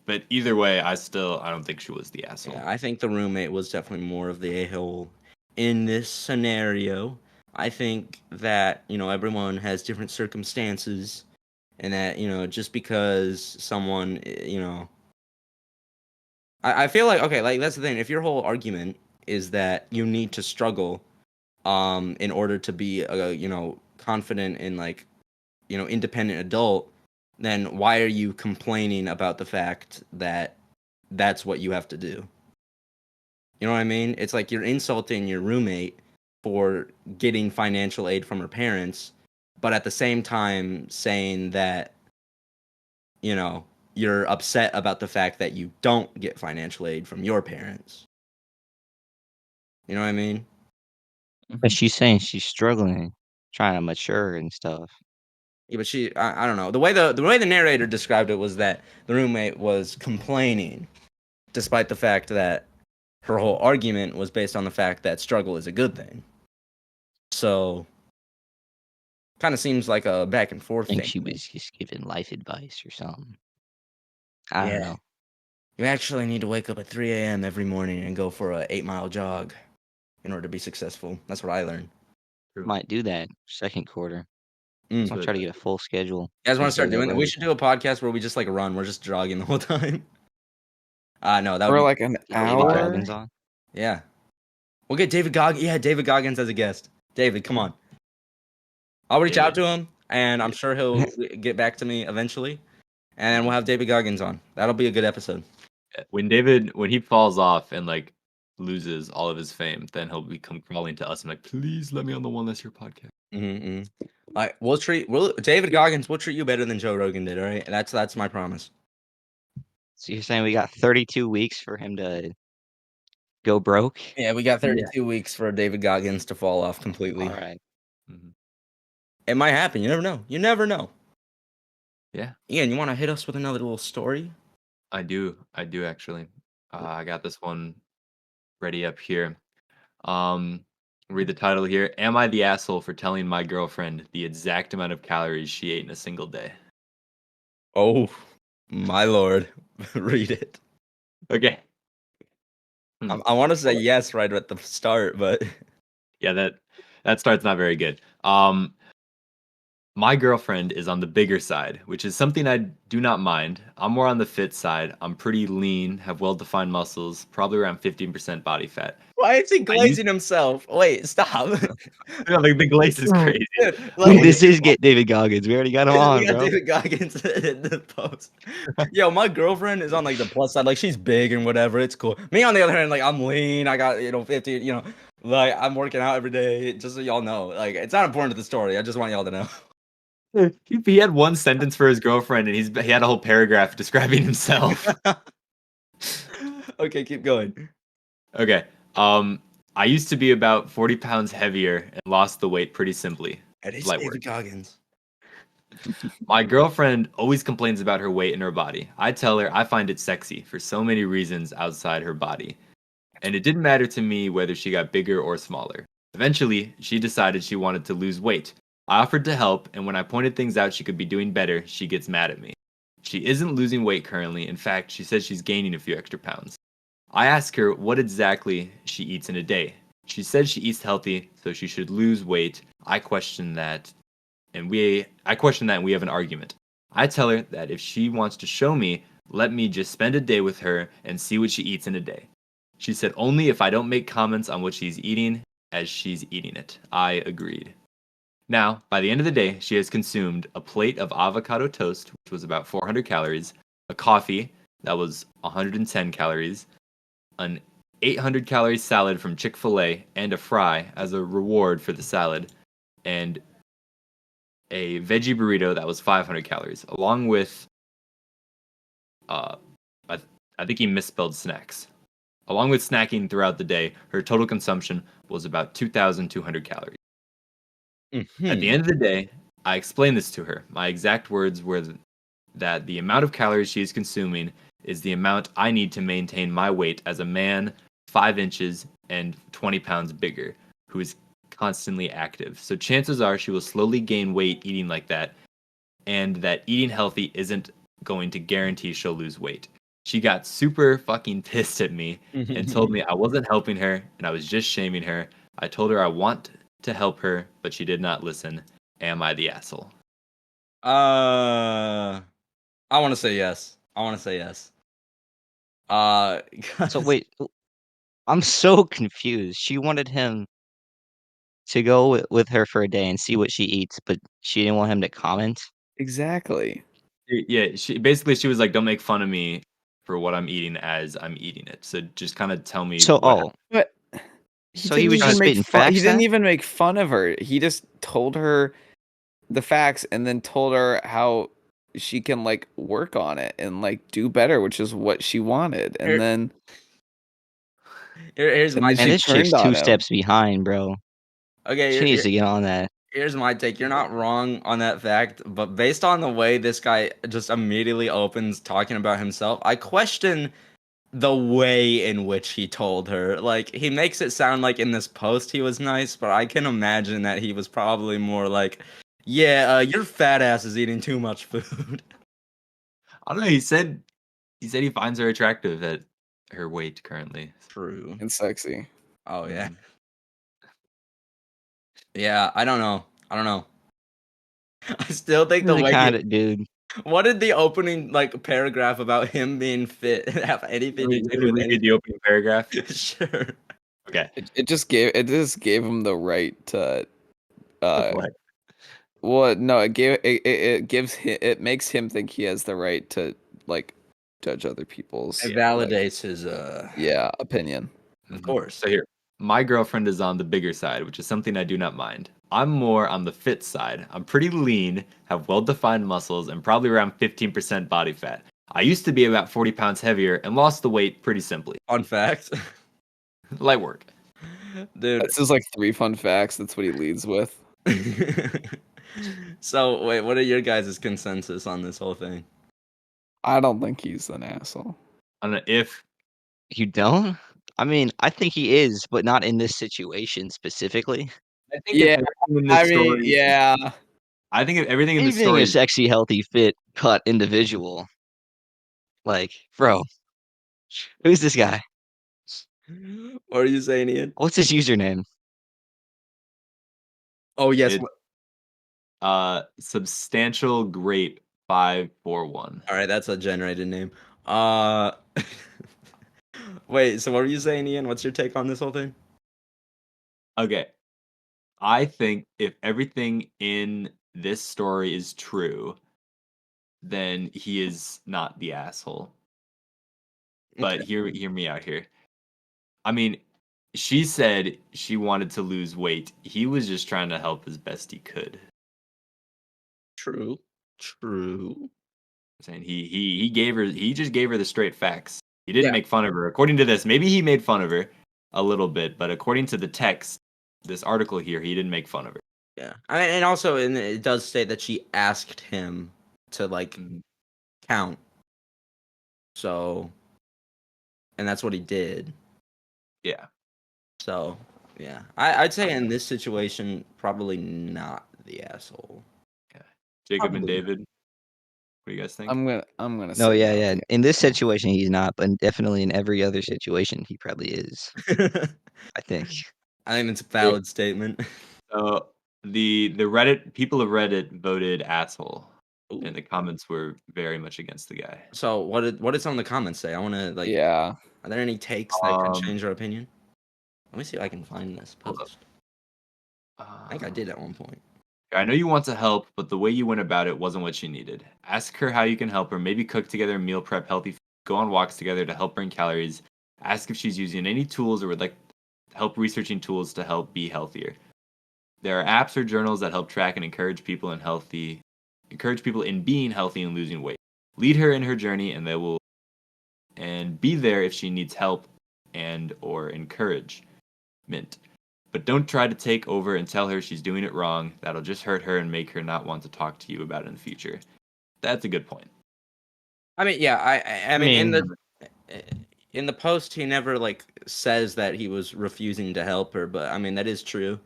But either way, I don't think she was the asshole. Yeah, I think the roommate was definitely more of the a-hole in this scenario. I think that, everyone has different circumstances and that, just because someone, I feel like, okay, like that's the thing. If your whole argument is that you need to struggle in order to be confident and like, independent adult, then why are you complaining about the fact that that's what you have to do? You know what I mean? It's like you're insulting your roommate for getting financial aid from her parents, but at the same time saying that, you're upset about the fact that you don't get financial aid from your parents. You know what I mean? But she's saying she's struggling, trying to mature and stuff. Yeah, but I don't know. The way the narrator described it was that the roommate was complaining, despite the fact that her whole argument was based on the fact that struggle is a good thing. So, kind of seems like a back and I forth think thing she to me. was just giving life advice or something. I don't Yeah. know. You actually need to wake up at 3 a.m. every morning and go for a 8-mile jog in order to be successful. That's what I learned. True. Might do that second quarter. Mm. I'll But try to get a full schedule You guys want to since start those are doing that? We running. should do a podcast where we just like run. We're just jogging the whole time. No, that would For be like an David fire. hour. Goggins on. Yeah. We'll get David Goggins. Yeah, David Goggins as a guest. David, come on. I'll reach out David, to him, and I'm sure he'll get back to me eventually. And then we'll have David Goggins on. That'll be a good episode. when he falls off and like loses all of his fame, then he'll become crawling to us and like, please let me on the One Less Year podcast. Mm-hmm. Like David Goggins. We'll treat you better than Joe Rogan did. All right, that's my promise. So you're saying we got 32 weeks for him to go broke? Yeah, we got 32 weeks for David Goggins to fall off completely. All right. Mhm. It might happen. You never know. You never know. Yeah, Ian, you want to hit us with another little story? I do actually. I got this one ready up here. Um, Read the title here. Am I the asshole for telling my girlfriend the exact amount of calories she ate in a single day? Oh, my lord. Read it. Okay. I want to say yes right at the start, but Yeah, that start's not very good. My girlfriend is on the bigger side, which is something I do not mind. I'm more on the fit side. I'm pretty lean, have well-defined muscles, probably around 15% body fat. why is he I used glazing himself? Wait, stop. Yeah, like the glaze is crazy. Dude, Dude, like, this is get David Goggins. We already got him we on, got bro. David Goggins in the post. Yo, my girlfriend is on like the plus side. Like she's big and whatever. It's cool. Me on the other hand, like I'm lean. I got 50. Like I'm working out every day. Just so y'all know, like it's not important to the story. I just want y'all to know. He had one sentence for his girlfriend, and he had a whole paragraph describing himself. Okay, keep going. Okay. I used to be about 40 pounds heavier and lost the weight pretty simply. And it's Light David work. Goggins. My girlfriend always complains about her weight and her body. I tell her I find it sexy for so many reasons outside her body. And it didn't matter to me whether she got bigger or smaller. Eventually, she decided she wanted to lose weight. I offered to help, and when I pointed things out she could be doing better, she gets mad at me. She isn't losing weight currently. In fact, she says she's gaining a few extra pounds. I ask her what exactly she eats in a day. She says she eats healthy, so she should lose weight. I question that, and we have an argument. I tell her that if she wants to show me, let me just spend a day with her and see what she eats in a day. She said only if I don't make comments on what she's eating as she's eating it. I agreed. Now, by the end of the day, she has consumed a plate of avocado toast, which was about 400 calories, a coffee, that was 110 calories, an 800 calorie salad from Chick-fil-A, and a fry as a reward for the salad, and a veggie burrito that was 500 calories, along with I think he misspelled snacks. Along with snacking throughout the day, her total consumption was about 2,200 calories. At the Mhm. end of the day, I explained this to her. My exact words were that the amount of calories she is consuming is the amount I need to maintain my weight as a man 5 inches and 20 pounds bigger who is constantly active. So chances are she will slowly gain weight eating like that, and that eating healthy isn't going to guarantee she'll lose weight. She got super fucking pissed at me and told me I wasn't helping her and I was just shaming her. I told her I want to help her, but she did not listen. Am I the asshole? I want to say yes. I want to say yes. So 'Cause- wait, I'm so confused. She wanted him to go with her for a day and see what she eats, but she didn't want him to comment. Exactly. Yeah, she was like, "Don't make fun of me for what I'm eating as I'm eating it. So just kind of tell me So, what happened." But so he was just spitting He facts didn't then? even make fun of her. He just told her the facts and then told her how she can like work on it and like do better, which is what she wanted. Here- here's And my then Man, she this chick's turned on 2 him. steps behind, bro. okay. She needs to get on that. Here's my take. You're not wrong on that fact, but based on the way this guy just immediately opens talking about himself, I question the way in which he told her. Like, he makes it sound like in this post he was nice, but I can imagine that he was probably more like, yeah, your fat ass is eating too much food. I don't know. He said he finds her attractive at her weight currently. True. And sexy. Oh, yeah. Mhm. Yeah, I don't know. I don't know. I still think the The way kind of dude. what did the opening like paragraph about him being fit have anything to You do can with read the opening paragraph. Sure. Okay. It just gave him the right to What? well no it gives him, it makes him think he has the right to like judge other people's It Yeah, validates his opinion. of Mhm. course. So here, my girlfriend is on the bigger side, which is something I do not mind. I'm more on the fit side. I'm pretty lean, have well-defined muscles, and probably around 15% body fat. I used to be about 40 pounds heavier and lost the weight pretty simply. Fun fact. Light work. Dude. That's his like 3 fun facts. That's what he leads with. So wait, what are your guys' consensus on this whole thing? I don't think he's an asshole. I don't know if You don't? I mean, I think he is, but not in this situation specifically. I think Yeah, if everything in I this mean, story, yeah. I think if everything in He's this being story a is sexy, healthy, fit, cut individual. Like, bro, who's this guy? What are you saying, Ian? What's his username? Oh yes. it, substantial grape 541. All right, that's a generated name. Uh Wait, so what were you saying, Ian? What's your take on this whole thing? Okay. I think if everything in this story is true, then he is not the asshole. But Okay. hear me out here. I mean, she said she wanted to lose weight. He was just trying to help as best he could. True. True. Saying he just gave her the straight facts. He didn't Yeah. make fun of her. According to this, maybe he made fun of her a little bit, but according to the text, this article here, he didn't make fun of her. Yeah. I mean, and also it does say that she asked him to like Mhm. count. So and that's what he did. Yeah. So yeah. I'd say in this situation, probably not the asshole. Jacob and Probably not. David, what do you guys think? I'm gonna No, say yeah, not yeah. the In this asshole. situation, he's not, but definitely in every other situation, he probably is. I think. I think it's a valid statement. So the Reddit people of Reddit voted asshole, Ooh. and the comments were very much against the guy. So what did some of the comments say? I want to like. Yeah. Are there any takes that could Um, change our opinion? Let me see if I can find this Hold up. post. I think I did at one point. I know you want to help, but the way you went about it wasn't what she needed. Ask her how you can help her. Maybe cook together, meal prep healthy food, go on walks together to help burn calories. Ask if she's using any tools or would like help researching tools to help be healthier. There are apps or journals that help track and encourage people in being healthy and losing weight. Lead her in her journey, and they will be there if she needs help and or encouragement. But don't try to take over and tell her she's doing it wrong. That'll just hurt her and make her not want to talk to you about it in the future. That's a good point. I mean, yeah, I mean, in the post, he never like says that he was refusing to help her, but I mean, that is true.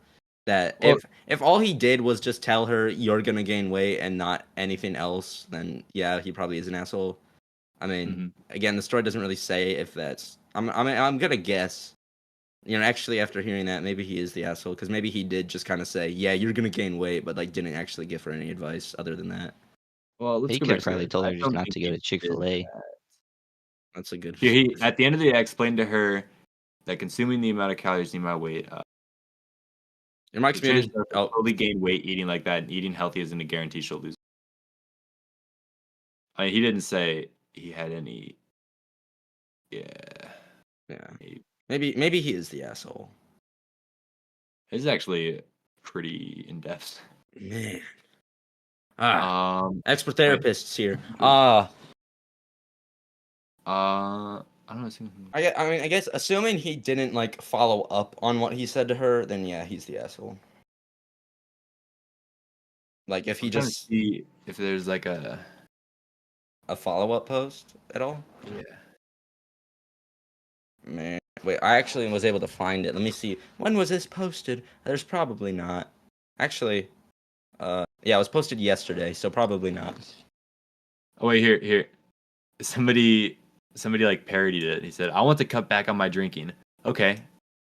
That Well- if all he did was just tell her you're gonna gain weight and not anything else, then yeah, he probably is an asshole. I mean, again, the story doesn't really say if that's. I'm gonna guess. You know, actually, after hearing that, maybe he is the asshole because maybe he did just kind of say, "Yeah, you're gonna gain weight," but like didn't actually give her any advice other than that. Well, let's He go could back have to probably it. told I her just don't not think to he go to did Chick-fil-A. that. That's a good. He at the end of the day explained to her that consuming the amount of calories in my weight, In my experience, she'll totally gain weight eating like that, and eating healthy isn't a guarantee she'll lose. I mean, he didn't say he had any. Yeah, yeah, maybe. maybe he is the asshole. This is actually pretty in depth. Man, expert wait. therapists here. I don't know. I mean, I guess assuming he didn't like follow up on what he said to her, then yeah, he's the asshole. Like if he I'm trying to just see if there's like a follow up post at all. yeah. Man, wait, I actually was able to find it. Let me see. When was this posted? There's probably not. Actually, yeah, it was posted yesterday, so probably not. Oh wait, here. Somebody like parodied it. He said, "I want to cut back on my drinking." Okay,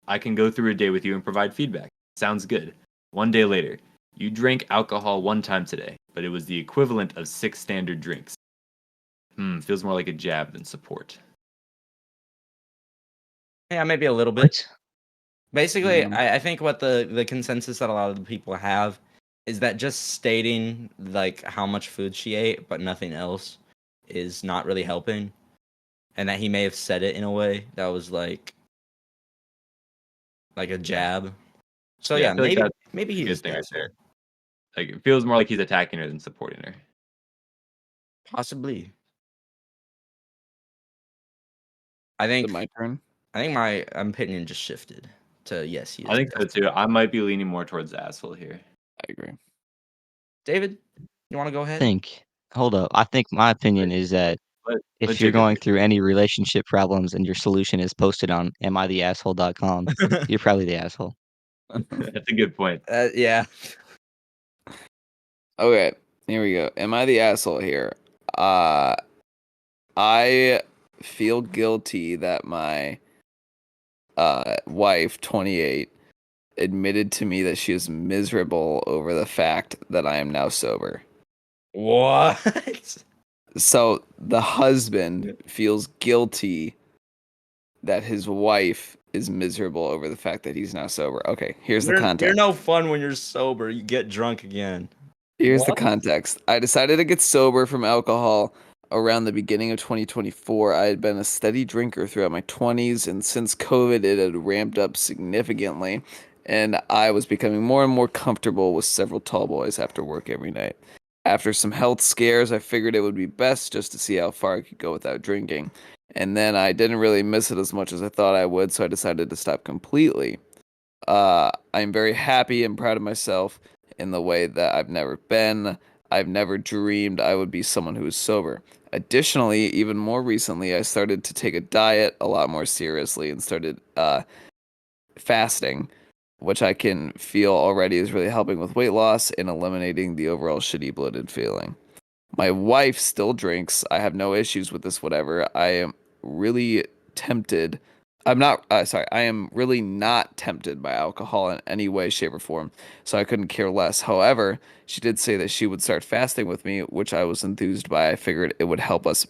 I can go through a day with you and provide feedback. Sounds good. 1 day later, you drank alcohol 1 time today, but it was the equivalent of 6 standard drinks. Feels more like a jab than support. Yeah, maybe a little bit. What? Basically, I think what the consensus that a lot of the people have is that just stating like how much food she ate but nothing else is not really helping, and that he may have said it in a way that was like a jab. So Yeah, yeah, I feel like maybe that's maybe a he good was thing the right there. asshole. Like it feels more like he's attacking her than supporting her. Possibly. Is it my turn? I think my opinion just shifted to yes, he is. I think the so too. I might be leaning more towards the asshole here. I agree. David, you want to go ahead? Hold up. I think my opinion is that Let if you're Jacob going take through any relationship problems and your solution is posted on amitheasshole.com, you're probably the asshole. it. That's a good point. Yeah. Okay, here we go. Am I the asshole here? I feel guilty that my wife, 28, admitted to me that she is miserable over the fact that I am now sober. What? So the husband feels guilty that his wife is miserable over the fact that he's now sober. Okay, here's the context. You're no fun when you're sober. You get drunk again. Here's the What? context. I decided to get sober from alcohol around the beginning of 2024. I had been a steady drinker throughout my 20s, and since COVID, it had ramped up significantly, and I was becoming more and more comfortable with several tall boys after work every night. After some health scares, I figured it would be best just to see how far I could go without drinking. And then I didn't really miss it as much as I thought I would, so I decided to stop completely. I'm very happy and proud of myself in the way that I've never been. I've never dreamed I would be someone who is sober. Additionally, even more recently, I started to take a diet a lot more seriously and started fasting, which I can feel already is really helping with weight loss and eliminating the overall shitty bloated feeling. My wife still drinks. I have no issues with this, whatever. I am really tempted. I'm not, sorry, I am really not tempted by alcohol in any way, shape, or form, so I couldn't care less. However, she did say that she would start fasting with me, which I was enthused by. I figured it would help us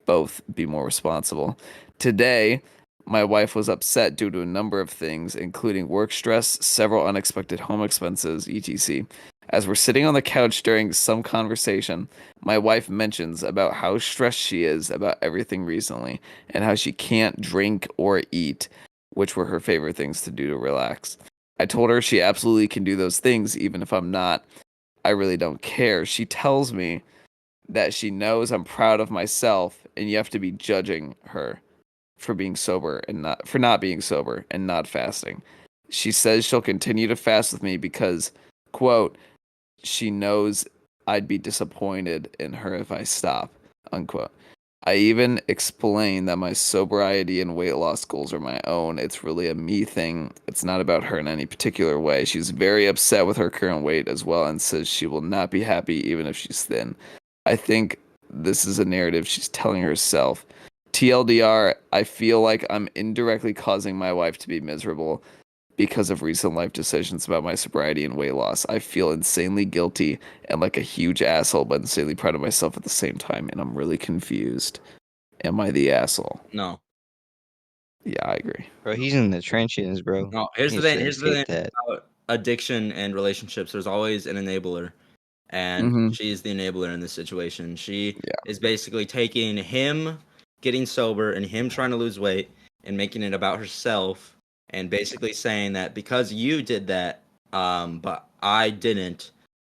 both be more responsible. Today, my wife was upset due to a number of things, including work stress, several unexpected home expenses, etc. As we're sitting on the couch during some conversation, my wife mentions about how stressed she is about everything recently and how she can't drink or eat, which were her favorite things to do to relax. I told her she absolutely can do those things, even if I'm not. I really don't care. She tells me that she knows I'm proud of myself, and you have to be judging her for being sober and not being sober and not fasting. She says she'll continue to fast with me because, quote, she knows I'd be disappointed in her if I stop, unquote. I even explain that my sobriety and weight loss goals are my own. It's really a me thing. It's not about her in any particular way. She's very upset with her current weight as well and says she will not be happy even if she's thin. I think this is a narrative she's telling herself. TLDR, I feel like I'm indirectly causing my wife to be miserable because of recent life decisions about my sobriety and weight loss. I feel insanely guilty and like a huge asshole, but insanely proud of myself at the same time, and I'm really confused. Am I the asshole? No. Yeah, I agree. Bro, he's in the trenches, bro. No, here's He the needs thing. to Here's the escape thing that. about addiction and relationships. There's always an enabler, and Mhm. she's the enabler in this situation. She Yeah. is basically taking him getting sober and him trying to lose weight and making it about herself, and basically saying that because you did that, but I didn't,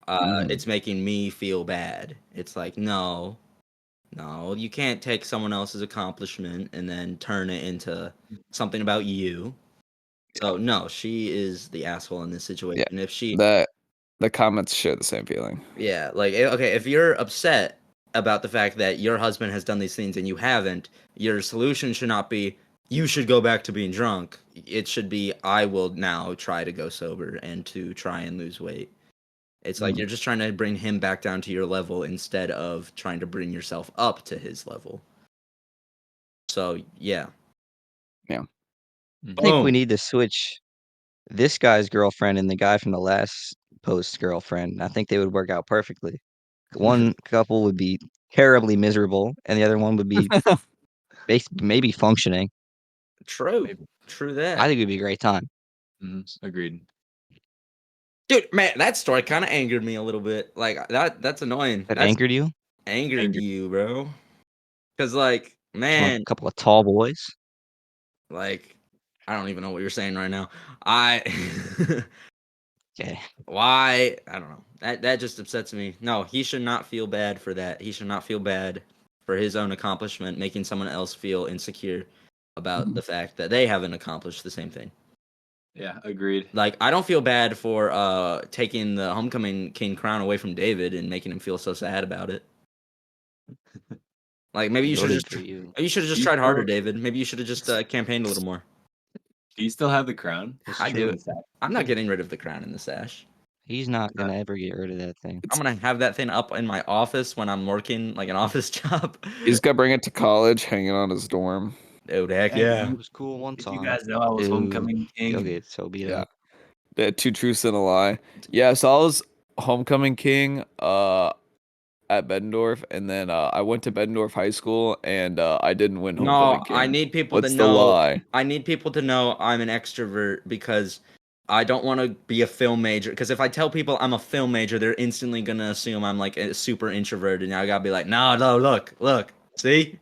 Mhm. it's making me feel bad. It's like no, you can't take someone else's accomplishment and then turn it into something about you. So no, she is the asshole in this situation. If she, The comments share the same feeling. yeah, like okay, if you're upset about the fact that your husband has done these things and you haven't, your solution should not be you should go back to being drunk. It should be I will now try to go sober and to try and lose weight. It's like you're just trying to bring him back down to your level instead of trying to bring yourself up to his level. So yeah. I think we Boom. need to switch this guy's girlfriend and the guy from the last post girlfriend. I think they would work out perfectly. One couple would be terribly miserable, and the other one would be maybe functioning. True. Maybe. True that. I think it'd be a great time. Agreed. Dude, man, that story kind of angered me a little bit. Like that's annoying. That That's angered you? angered you, bro. Cause like, A man, couple of tall boys. like I don't even know what you're saying right now. I Okay. why I don't know. That just upsets me. No, he should not feel bad for that. He should not feel bad for his own accomplishment, making someone else feel insecure about the fact that they haven't accomplished the same thing. Yeah, agreed. Like I don't feel bad for taking the homecoming king crown away from David and making him feel so sad about it. Like maybe you should Voted just for you. just tried harder, David. Maybe you should have just campaigned a little more. Do you still have the crown? I True do. and sad. I'm not getting rid of the crown and the sash. He's not gonna ever get rid of that thing. I'm gonna have that thing up in my office when I'm working like an office job. He's gonna bring it to college, hang it on his dorm. Dude, heck Hey, yeah. It was cool one Did time. you guys know I was homecoming king? You'll get so beat Yeah. up. The two truths and a lie. Yeah, so I was homecoming king at Bettendorf, and then I went to Bettendorf High School, and I didn't win homecoming No, king. I need people What's to the know. lie? I need people to know I'm an extrovert because I don't want to be a film major. Because if I tell people I'm a film major, they're instantly gonna assume I'm like a super introverted. And I gotta be like, no, look, see,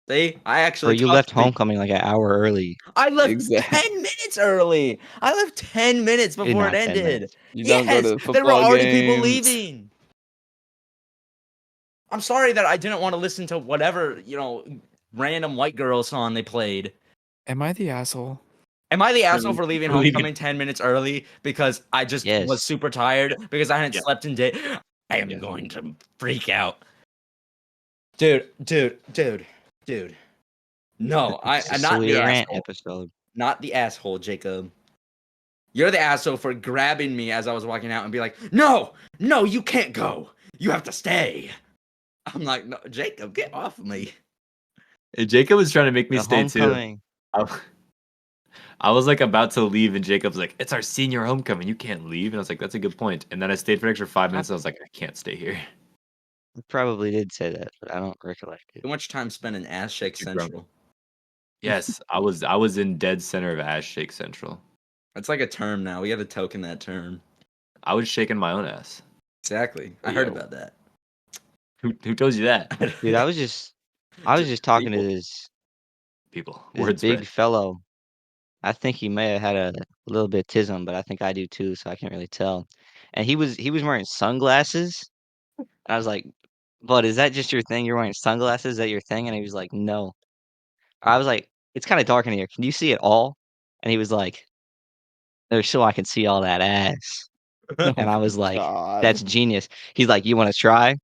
I Bro, actually. you talk left to people. homecoming like an hour early. I left Exactly. 10 minutes early. I left 10 minutes before it Not 10 ended. minutes. You don't go to the there were football already people games. leaving. I'm sorry that I didn't want to listen to whatever, random white girl song they played. Am I the asshole? Am I the asshole for leaving for leaving- homecoming 10 minutes early because I just was Yes. super tired because I hadn't Yeah. slept in day? I am Yeah. going to freak out. Dude. No, It's a I'm not Sweet the Rant asshole. episode. Not the asshole, Jacob. You're the asshole for grabbing me as I was walking out and be like, no, you can't go. You have to stay. I'm like, no, Jacob, get off of me. Hey, Jacob was trying to make me The stay too. homecoming. I was like about to leave, and Jacob's like, "It's our senior homecoming. You can't leave." And I was like, "That's a good point." And then I stayed for an extra 5 minutes. And I was like, "I can't stay here." I probably did say that, but I don't recollect it. Too much time spent in Ass Shake Too drunk. Central. Yes, I was in dead center of Ass Shake Central. That's like a term now. We got to token that term. I was shaking my own ass. Exactly. I heard about that. Who told you that? Dude, I was just talking to People. this Word big spread. fellow. I think he may have had a a little bit tism, but I think I do too, so I can't really tell. And he was wearing sunglasses. And I was like, "Bud, is that just your thing? You're wearing sunglasses? Is that your thing?" And he was like, "No." I was like, "It's kind of dark in here. Can you see it all?" And he was like, "No, so I can see all that ass." And I was like, "That's God. genius." He's like, "You want to try?"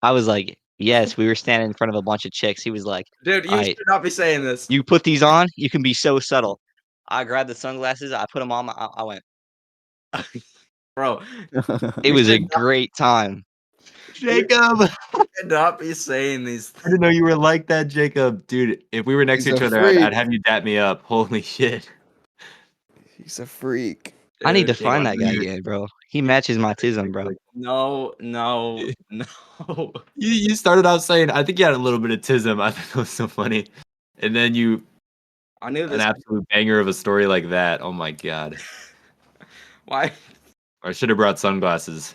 I was like, "Yes." We were standing in front of a bunch of chicks. He was like, Dude, "All you right, should not be saying this. you put these on. You can be so subtle." I grabbed the sunglasses. I put them on. I went. Bro, It you was a should great time. Jacob, not be saying these I didn't know you were like that, Jacob. Dude, if we were next He's to each a other, I'd freak. have you dap me up. Holy shit. He's a freak. I need to Dude, find that guy Dude. again, bro. He matches my tism, bro. no, no, You, no. you started out saying, I think you had a little bit of tism. I think that was so funny. And then I knew an this. absolute banger of a story like that. Oh my God. Why? I should have brought sunglasses.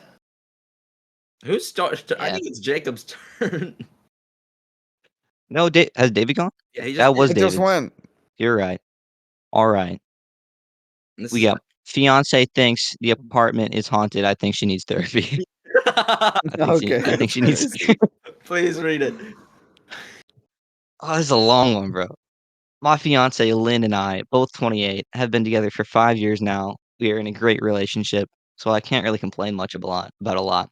Who started? I Yeah. think it's Jacob's turn. No, has David gone? Yeah, he just That was It just David's. went. You're right. All right. This We is got fiance thinks the apartment is haunted. I think she needs therapy. Okay. I think she needs. Please read it. Oh, this is a long one, bro. My fiance Lynn and I, both 28, have been together for 5 years now. We are in a great relationship, so I can't really complain much about a lot.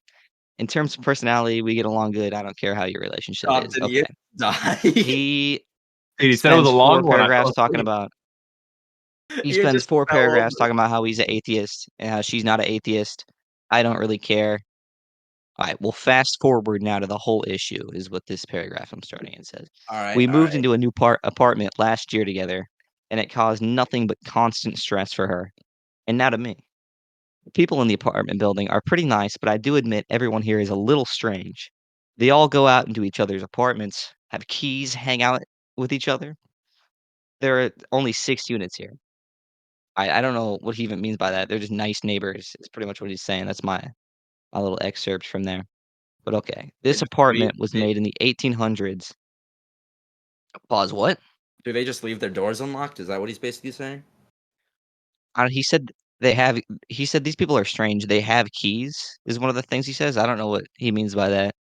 In terms of personality, we get along good. I don't care how your relationship Stop, is. did you Okay. die? He Dude, he said it was spends a four long one. I fell paragraphs talking asleep. about he You spends just four fell over. paragraphs talking about how he's an atheist and how she's not an atheist. I don't really care. All right, well, fast forward now to the whole issue is what this paragraph I'm starting in says. All right, We all moved right. into a new apartment last year together, and it caused nothing but constant stress for her, and now to me. The people in the apartment building are pretty nice, but I do admit everyone here is a little strange. They all go out into each other's apartments, have keys, hang out with each other. There are only 6 units here. I don't know what he even means by that. They're just nice neighbors. It's pretty much what he's saying. That's my little excerpt from there. But okay, this apartment was made in the 1800s. Pause. What? Do they just leave their doors unlocked? Is that what he's basically saying? He said they have. He said these people are strange. They have keys. Is one of the things he says. I don't know what he means by that.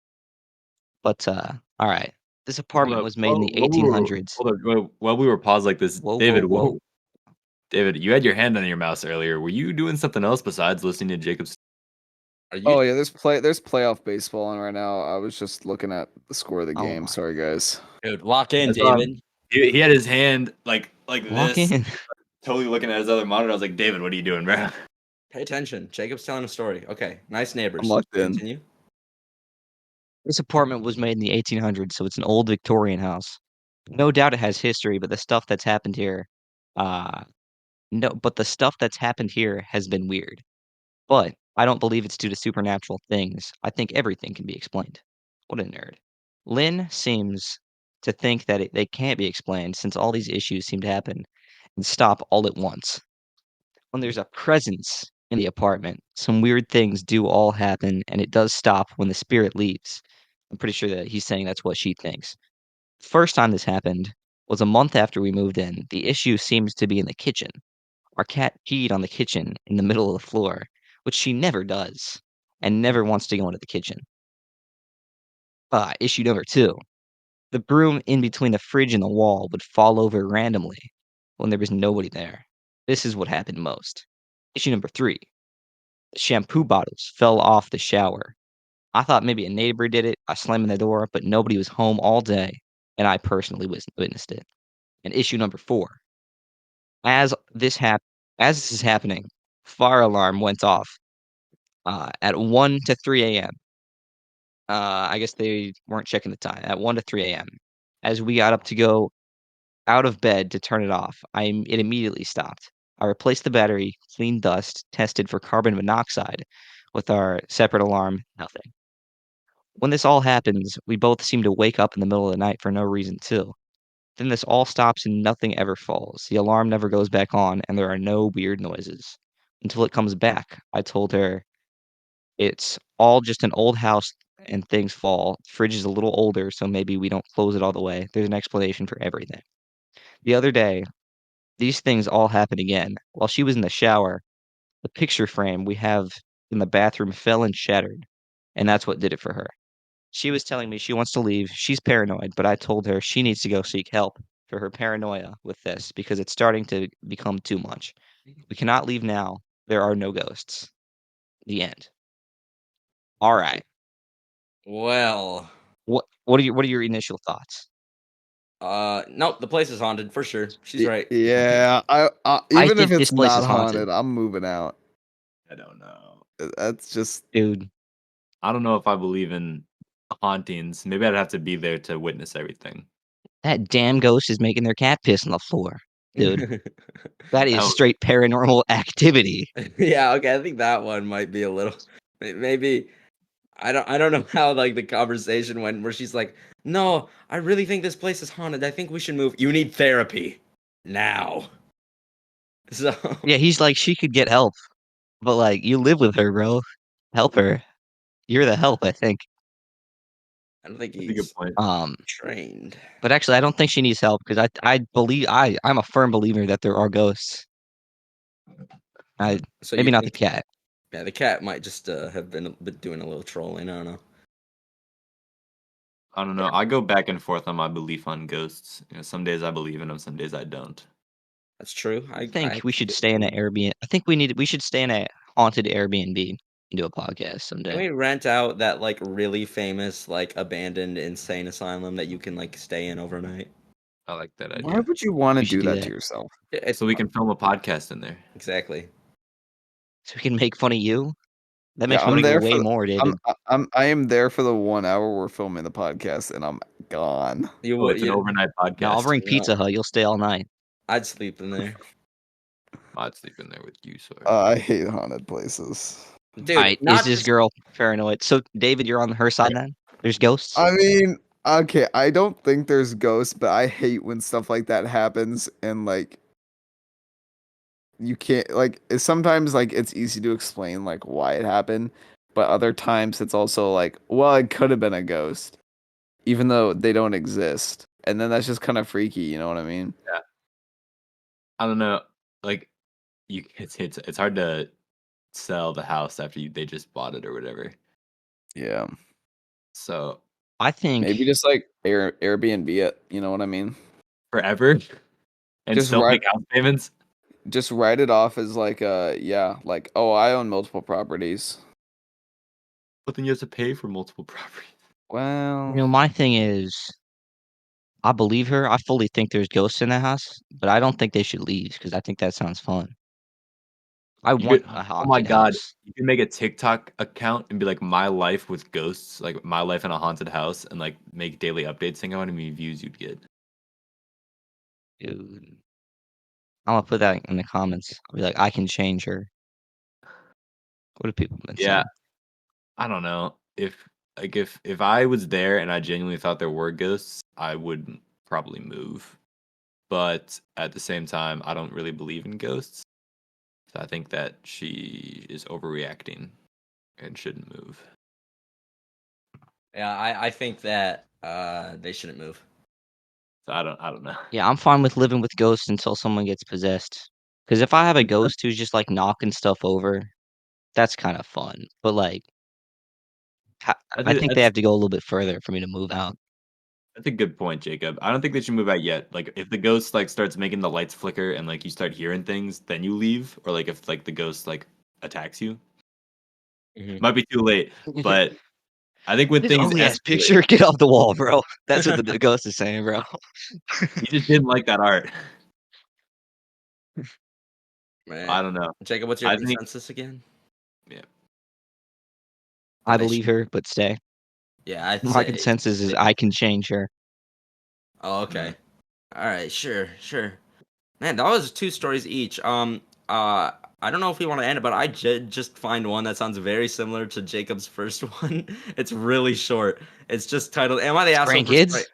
But all right. This Hold apartment up. was made in the 1800s. Hold up. While we were paused like this, Whoa, whoa, David, whoa. David, you had your hand on your mouse earlier. Were you doing something else besides listening to Jacob's? Are you? Oh yeah, there's playoff baseball on right now. I was just looking at the score of the Oh game. my. Sorry guys. Dude, lock in, I saw David. he had his hand like Walk this, in. totally looking at his other monitor. I was like, David, what are you doing, bro? Pay attention. Jacob's telling a story. Okay, nice neighbors. I'm locked in. Continue. This apartment was made in the 1800s, so it's an old Victorian house. No doubt it has history, but the stuff that's happened here, uh, no, but the stuff that's happened here has been weird. But I don't believe it's due to supernatural things. I think everything can be explained. What a nerd. Lynn seems to think that they can't be explained since all these issues seem to happen and stop all at once. When there's a presence in the apartment, some weird things do all happen, and it does stop when the spirit leaves. I'm pretty sure that he's saying that's what she thinks. First time this happened was a month after we moved in. The issue seems to be in the kitchen. Our cat peed on the kitchen in the middle of the floor, which she never does, and never wants to go into the kitchen. Issue number two. The broom in between the fridge and the wall would fall over randomly when there was nobody there. This is what happened most. Issue number three. The shampoo bottles fell off the shower. I thought maybe a neighbor did it. I slammed in the door, but nobody was home all day, and I personally witnessed it. And issue number four. As this hap- as this is happening, fire alarm went off at 1 to 3 a.m. I guess they weren't checking the time. At 1 to 3 a.m. As we got up to go out of bed to turn it off, it immediately stopped. I replaced the battery, cleaned dust, tested for carbon monoxide with our separate alarm, nothing. When this all happens, we both seem to wake up in the middle of the night for no reason too. Then this all stops and nothing ever falls. The alarm never goes back on, and there are no weird noises. Until it comes back, I told her it's all just an old house and things fall. Fridge is a little older, so maybe we don't close it all the way. There's an explanation for everything. The other day, these things all happen again. While she was in the shower, the picture frame we have in the bathroom fell and shattered, and that's what did it for her. She was telling me she wants to leave. She's paranoid, but I told her she needs to go seek help for her paranoia with this because it's starting to become too much. We cannot leave now. There are no ghosts. The end. All right. Well, What are your initial thoughts? nope, the place is haunted for sure. She's right. Yeah, I even if think this it's place not is haunted. haunted, I'm moving out. I don't know. That's just Dude, I don't know if I believe in hauntings. Maybe I'd have to be there to witness everything. that damn ghost is making their cat piss on the floor. Dude, that is Oh. straight paranormal activity. Yeah, okay, I think that one might be a little maybe I don't know how like the conversation went where she's like, "No, I really think this place is haunted. I think we should move. You need therapy now." So Yeah, he's like, she could get help, but like, you live with her, bro. Help her. You're the help, I think. I don't think That's a good he's point. trained. But actually, I don't think she needs help because I believe I'm a firm believer that there are ghosts. I So maybe you not the think cat. yeah, the cat might just have been doing a little trolling. I don't know. I don't know. I go back and forth on my belief on ghosts. Some days I believe in them, some days I don't. That's true. I I think we should stay in an Airbnb. I think we should stay in a haunted Airbnb and do a podcast Can someday. we rent out that like really famous like abandoned insane asylum that you can like stay in overnight? I like that why idea. would you want to We should do do that that. to yourself? It's So we can film a podcast in there. exactly. So we can make fun of you. That Yeah, makes me I'm want to go there way for. more, David. I am there for the 1 hour we're filming the podcast, and I'm gone. You Oh, would it's an overnight No, I'll podcast. bring You know- Pizza Hut. You'll stay all night. I'd sleep in there. I'd sleep in there with you, sir. I hate haunted places. Dude, All right, is not this just girl paranoid? So David, you're on her side then? There's ghosts. I mean, okay, I don't think there's ghosts, but I hate when stuff like that happens, and like you can't like sometimes like it's easy to explain like why it happened, but other times it's also like, well, it could have been a ghost, even though they don't exist, and then that's just kind of freaky. You know what I mean? I don't know. Like, it's hard to sell the house after they just bought it or whatever. Yeah, So I think maybe just like Airbnb it. You know what I mean? forever and Just still write make house payments. just write it off as like yeah, like, oh, I own multiple properties. But then you have to pay for multiple properties. Well, my thing is I believe her. I fully think there's ghosts in the house, but I don't think they should leave because I think that sounds fun. I You want could, a oh my haunted god, house. you can make a TikTok account and be like my life with ghosts, like my life in a haunted house, and like make daily updates. Think how many views you'd get. Dude. I'm gonna put that in the comments. I'll be like, I can change her. What have people been Yeah, saying? I don't know if I was there and I genuinely thought there were ghosts, I would probably move. But at the same time, I don't really believe in ghosts. So I think that she is overreacting and shouldn't move. yeah, I think that they shouldn't move. So I don't know. Yeah, I'm fine with living with ghosts until someone gets possessed. Because if I have a ghost who's just like knocking stuff over, that's kind of fun. But like, I think they That's have to go a little bit further for me to move out. that's a good point, Jacob. I don't think they should move out yet. Like if the ghost like starts making the lights flicker and like you start hearing things, then you leave. Or like if like the ghost like attacks you. Mhm. Might be too late. But I think when This things ugly ass escalate, picture, get off the wall, bro. That's what the ghost is saying, bro. you just didn't like that art. Man. I don't know. Jacob, what's your I think consensus again? yeah. I They should- believe her, but stay. Yeah, I'd My say. consensus is I can change her. Oh, okay. All right, sure. Man, that was 2 stories each. I don't know if we want to end it, but I just find one that sounds very similar to Jacob's first one. It's really short. It's just titled "Am I the asshole Spraying for kids?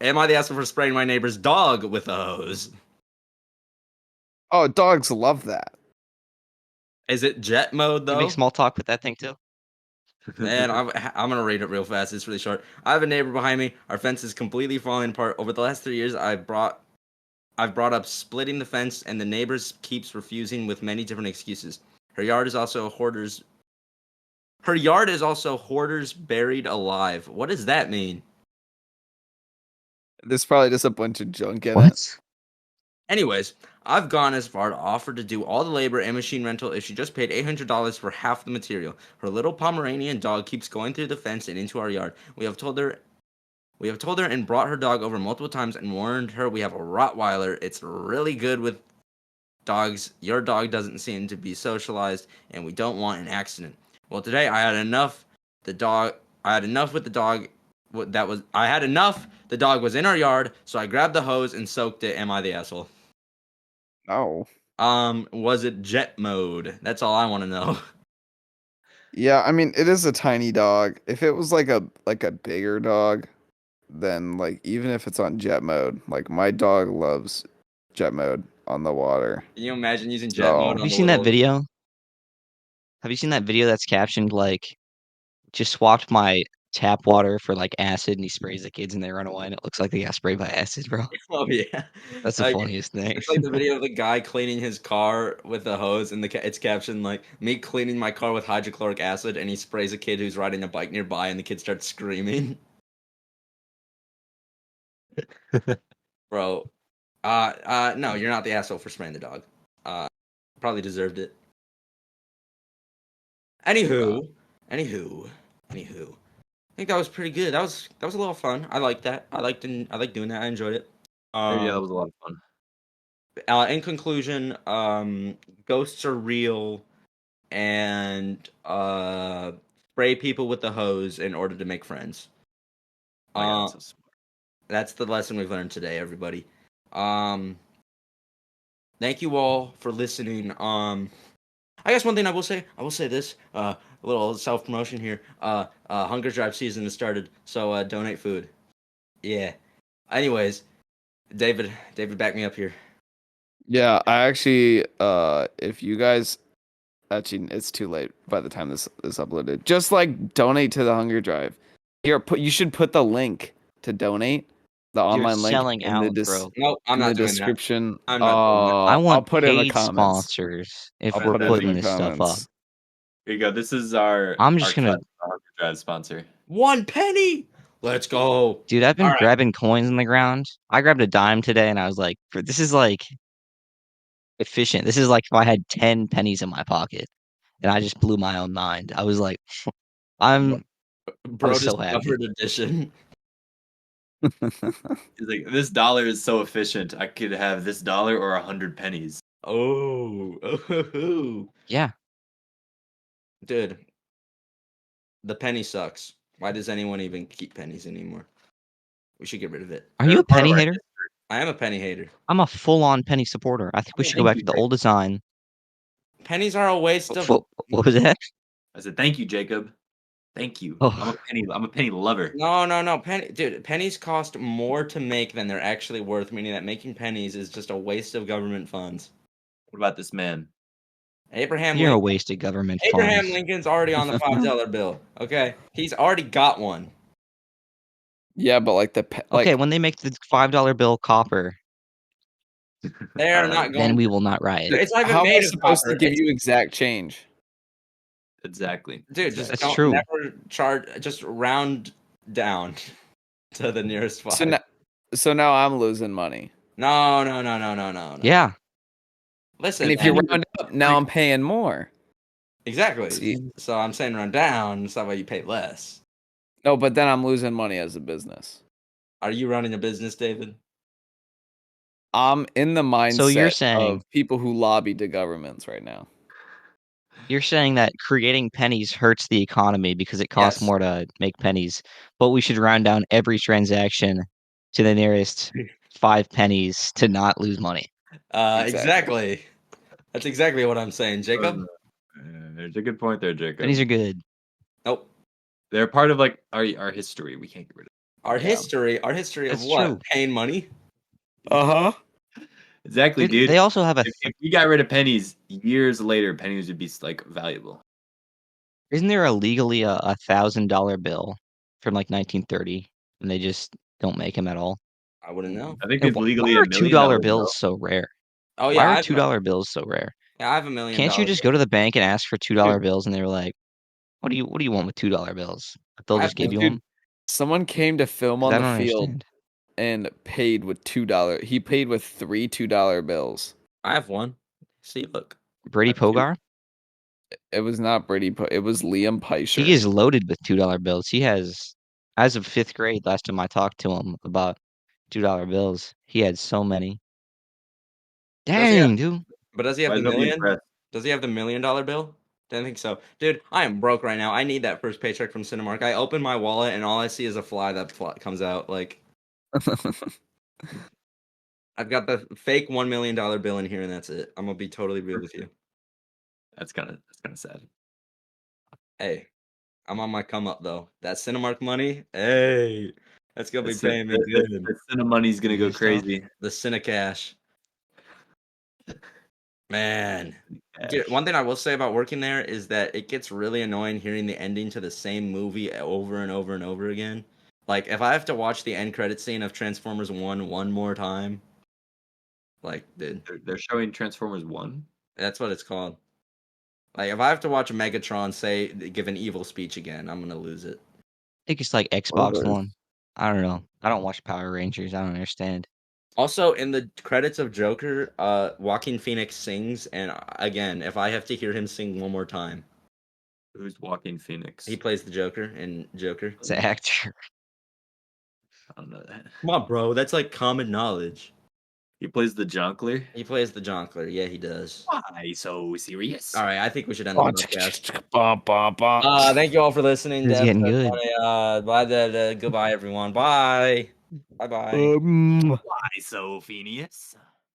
Am I the asshole for spraying my neighbor's dog with a hose?" oh, dogs love that. Is it jet mode You though? make small talk with that thing too. And I'm gonna read it real fast. It's really short. I have a neighbor behind me. Our fence is completely falling apart. Over the last 3 years, I I've brought up splitting the fence, and the neighbors keeps refusing with many different excuses. Her yard is also hoarders. Her yard is also hoarders buried alive. What does that mean? There's probably just a bunch of junk in it. What? Anyways, I've gone as far to offer to do all the labor and machine rental if she just paid $800 for half the material. Her little Pomeranian dog keeps going through the fence and into our yard. We have told her and brought her dog over multiple times and warned her we have a Rottweiler. It's really good with dogs. Your dog doesn't seem to be socialized, and we don't want an accident. Well, today I had enough. I had enough with the dog. I had enough. The dog was in our yard, so I grabbed the hose and soaked it. Am I the asshole? Oh. Was it jet mode? That's all I want to know. Yeah, I mean, it is a tiny dog. If it was like a bigger dog, then like even if it's on jet mode, like my dog loves jet mode on the water. Can you imagine using jet Oh. mode? Have on you the seen that little- video? Have you seen that video that's captioned like, just swapped my tap water for like acid, and he sprays the kids and they run away, and it looks like they got sprayed by acid, bro. Oh yeah, That's the Like, funniest thing. It's like the video of the guy cleaning his car with a hose, and it's captioned like me cleaning my car with hydrochloric acid, and he sprays a kid who's riding a bike nearby, and the kid starts screaming. Bro, no, you're not the asshole for spraying the dog. Probably deserved it. Anywho, I think that was pretty good. That was a little fun. I like that. I like doing that. I enjoyed it. Yeah, that was a lot of fun. In conclusion, ghosts are real, and spray people with the hose in order to make friends. Oh my God, that's so smart. That's the lesson we've learned today, everybody. Thank you all for listening. I guess one thing I will say this, a little self promotion here. Hunger Drive season has started, so donate food. Yeah. Anyways, David, back me up here. Yeah, I actually if you guys actually it's too late by the time this is uploaded. Just like donate to the Hunger Drive. Here, you should put the link to donate. The You're online link selling in out, the bro. Nope, I'm in not the doing description. I'm not doing that. I want I'll put it in the paid comments. sponsors if I'll we're put it putting in the this stuff up. comments. Here you go. This is our. I'm just our gonna- cut for Hunger Drive sponsor. 1 penny. Let's go. Dude, I've been All right. grabbing coins in the ground. I grabbed a dime today, and I was like, this is like efficient. This is like if I had 10 pennies in my pocket, and I just blew my own mind. I was like, I'm Bro so happy. discovered edition. He's like, this dollar is so efficient. I could have this dollar or 100 pennies. Oh. yeah. Dude, the penny sucks. Why does anyone even keep pennies anymore? We should get rid of it. Are you They're a part of penny our hater? I am a penny hater. I'm a full-on penny supporter. I think we Oh, should go thank back you, to the Drake. old design. Pennies are a waste of. What was that? I said, thank you, Jacob. Thank you. Oh. I'm a penny lover. No. Pennies cost more to make than they're actually worth, meaning that making pennies is just a waste of government funds. What about this man? Abraham You're a Lincoln. waste of government Abraham funds. Lincoln's already on the $5 bill. Okay, he's already got one. Yeah, but like Okay, when they make the $5 bill copper, They are Alright, not going. then we will not riot. It's not even how am I made of supposed copper. to give It's- you exact change? Exactly. Dude, just That's don't true. never charge. Just round down to the nearest five. So now I'm losing money. No. Yeah. Listen, And if you and- round up, now I'm paying more. exactly. See? So I'm saying round down, so that way you pay less. No, but then I'm losing money as a business. Are you running a business, David? I'm in the mindset So you're saying- of people who lobby to governments right now. You're saying that creating pennies hurts the economy because it costs Yes. more to make pennies, but we should round down every transaction to the nearest 5 pennies to not lose money. Exactly. That's exactly what I'm saying, Jacob. There's a good point there, Jacob. Pennies are good. Nope. They're part of like our history. We can't get rid of Our Yeah. history of That's what? true. Paying money? Uh-huh. it. Exactly, dude. They also have a. If we got rid of pennies, years later, pennies would be like valuable. Isn't there a legally a $1,000 bill from like 1930, and they just don't make them at all? I wouldn't know. I think And it's why legally are $1 million. $2 bills so rare? Oh Why yeah, I are have, $2 bills so rare? yeah, I have $1 million. Can't you just go to the bank and ask for $2 bills and they were like, what do you want with $2 bills? They'll I just have give you Dude, them? someone came to film 'Cause on I the don't field understand. and paid with $2. He paid with 3 $2 bills. I have one. See, look. Brady I have two. Pogar? It was not Brady. It was Liam Peischer. He is loaded with $2 bills. He has, as of 5th grade, last time I talked to him about $2 bills, he had so many. Does he have, Dang, dude. but does he have Why the nobody million? impressed? Does he have the $1 million bill? Didn't think so. Dude, I am broke right now. I need that first paycheck from Cinemark. I open my wallet and all I see is a fly that comes out. Like, I've got the fake $1 million bill in here and that's it. I'm gonna be totally real with you. That's kind of sad. Hey, I'm on my come up though. That Cinemark money, hey, that's gonna be paying me good. The Cinema money's gonna go New stuff. crazy. The Cinecash. Man. Dude, Cash. one thing I will say about working there is that it gets really annoying hearing the ending to the same movie over and over and over again. Like, if I have to watch the end credit scene of Transformers 1 one more time, like, dude, They're showing Transformers 1. that's what it's called. Like, if I have to watch Megatron give an evil speech again, I'm gonna lose it. I think it's like Xbox Over. One. I don't know. I don't watch Power Rangers. I don't understand. Also, in the credits of Joker, Joaquin Phoenix sings, and again, if I have to hear him sing one more time, Who's Joaquin Phoenix? he plays the Joker in Joker. It's an actor. I don't know that. Come on, bro, that's like common knowledge. He plays the Jonkler. He plays the Jonkler. Yeah, he does. Why so serious? All right, I think we should end the podcast. Bum, bum, bum. Thank you all for listening. It's getting good. Goodbye, everyone. Bye. Bye. Bye. Why so Phineas?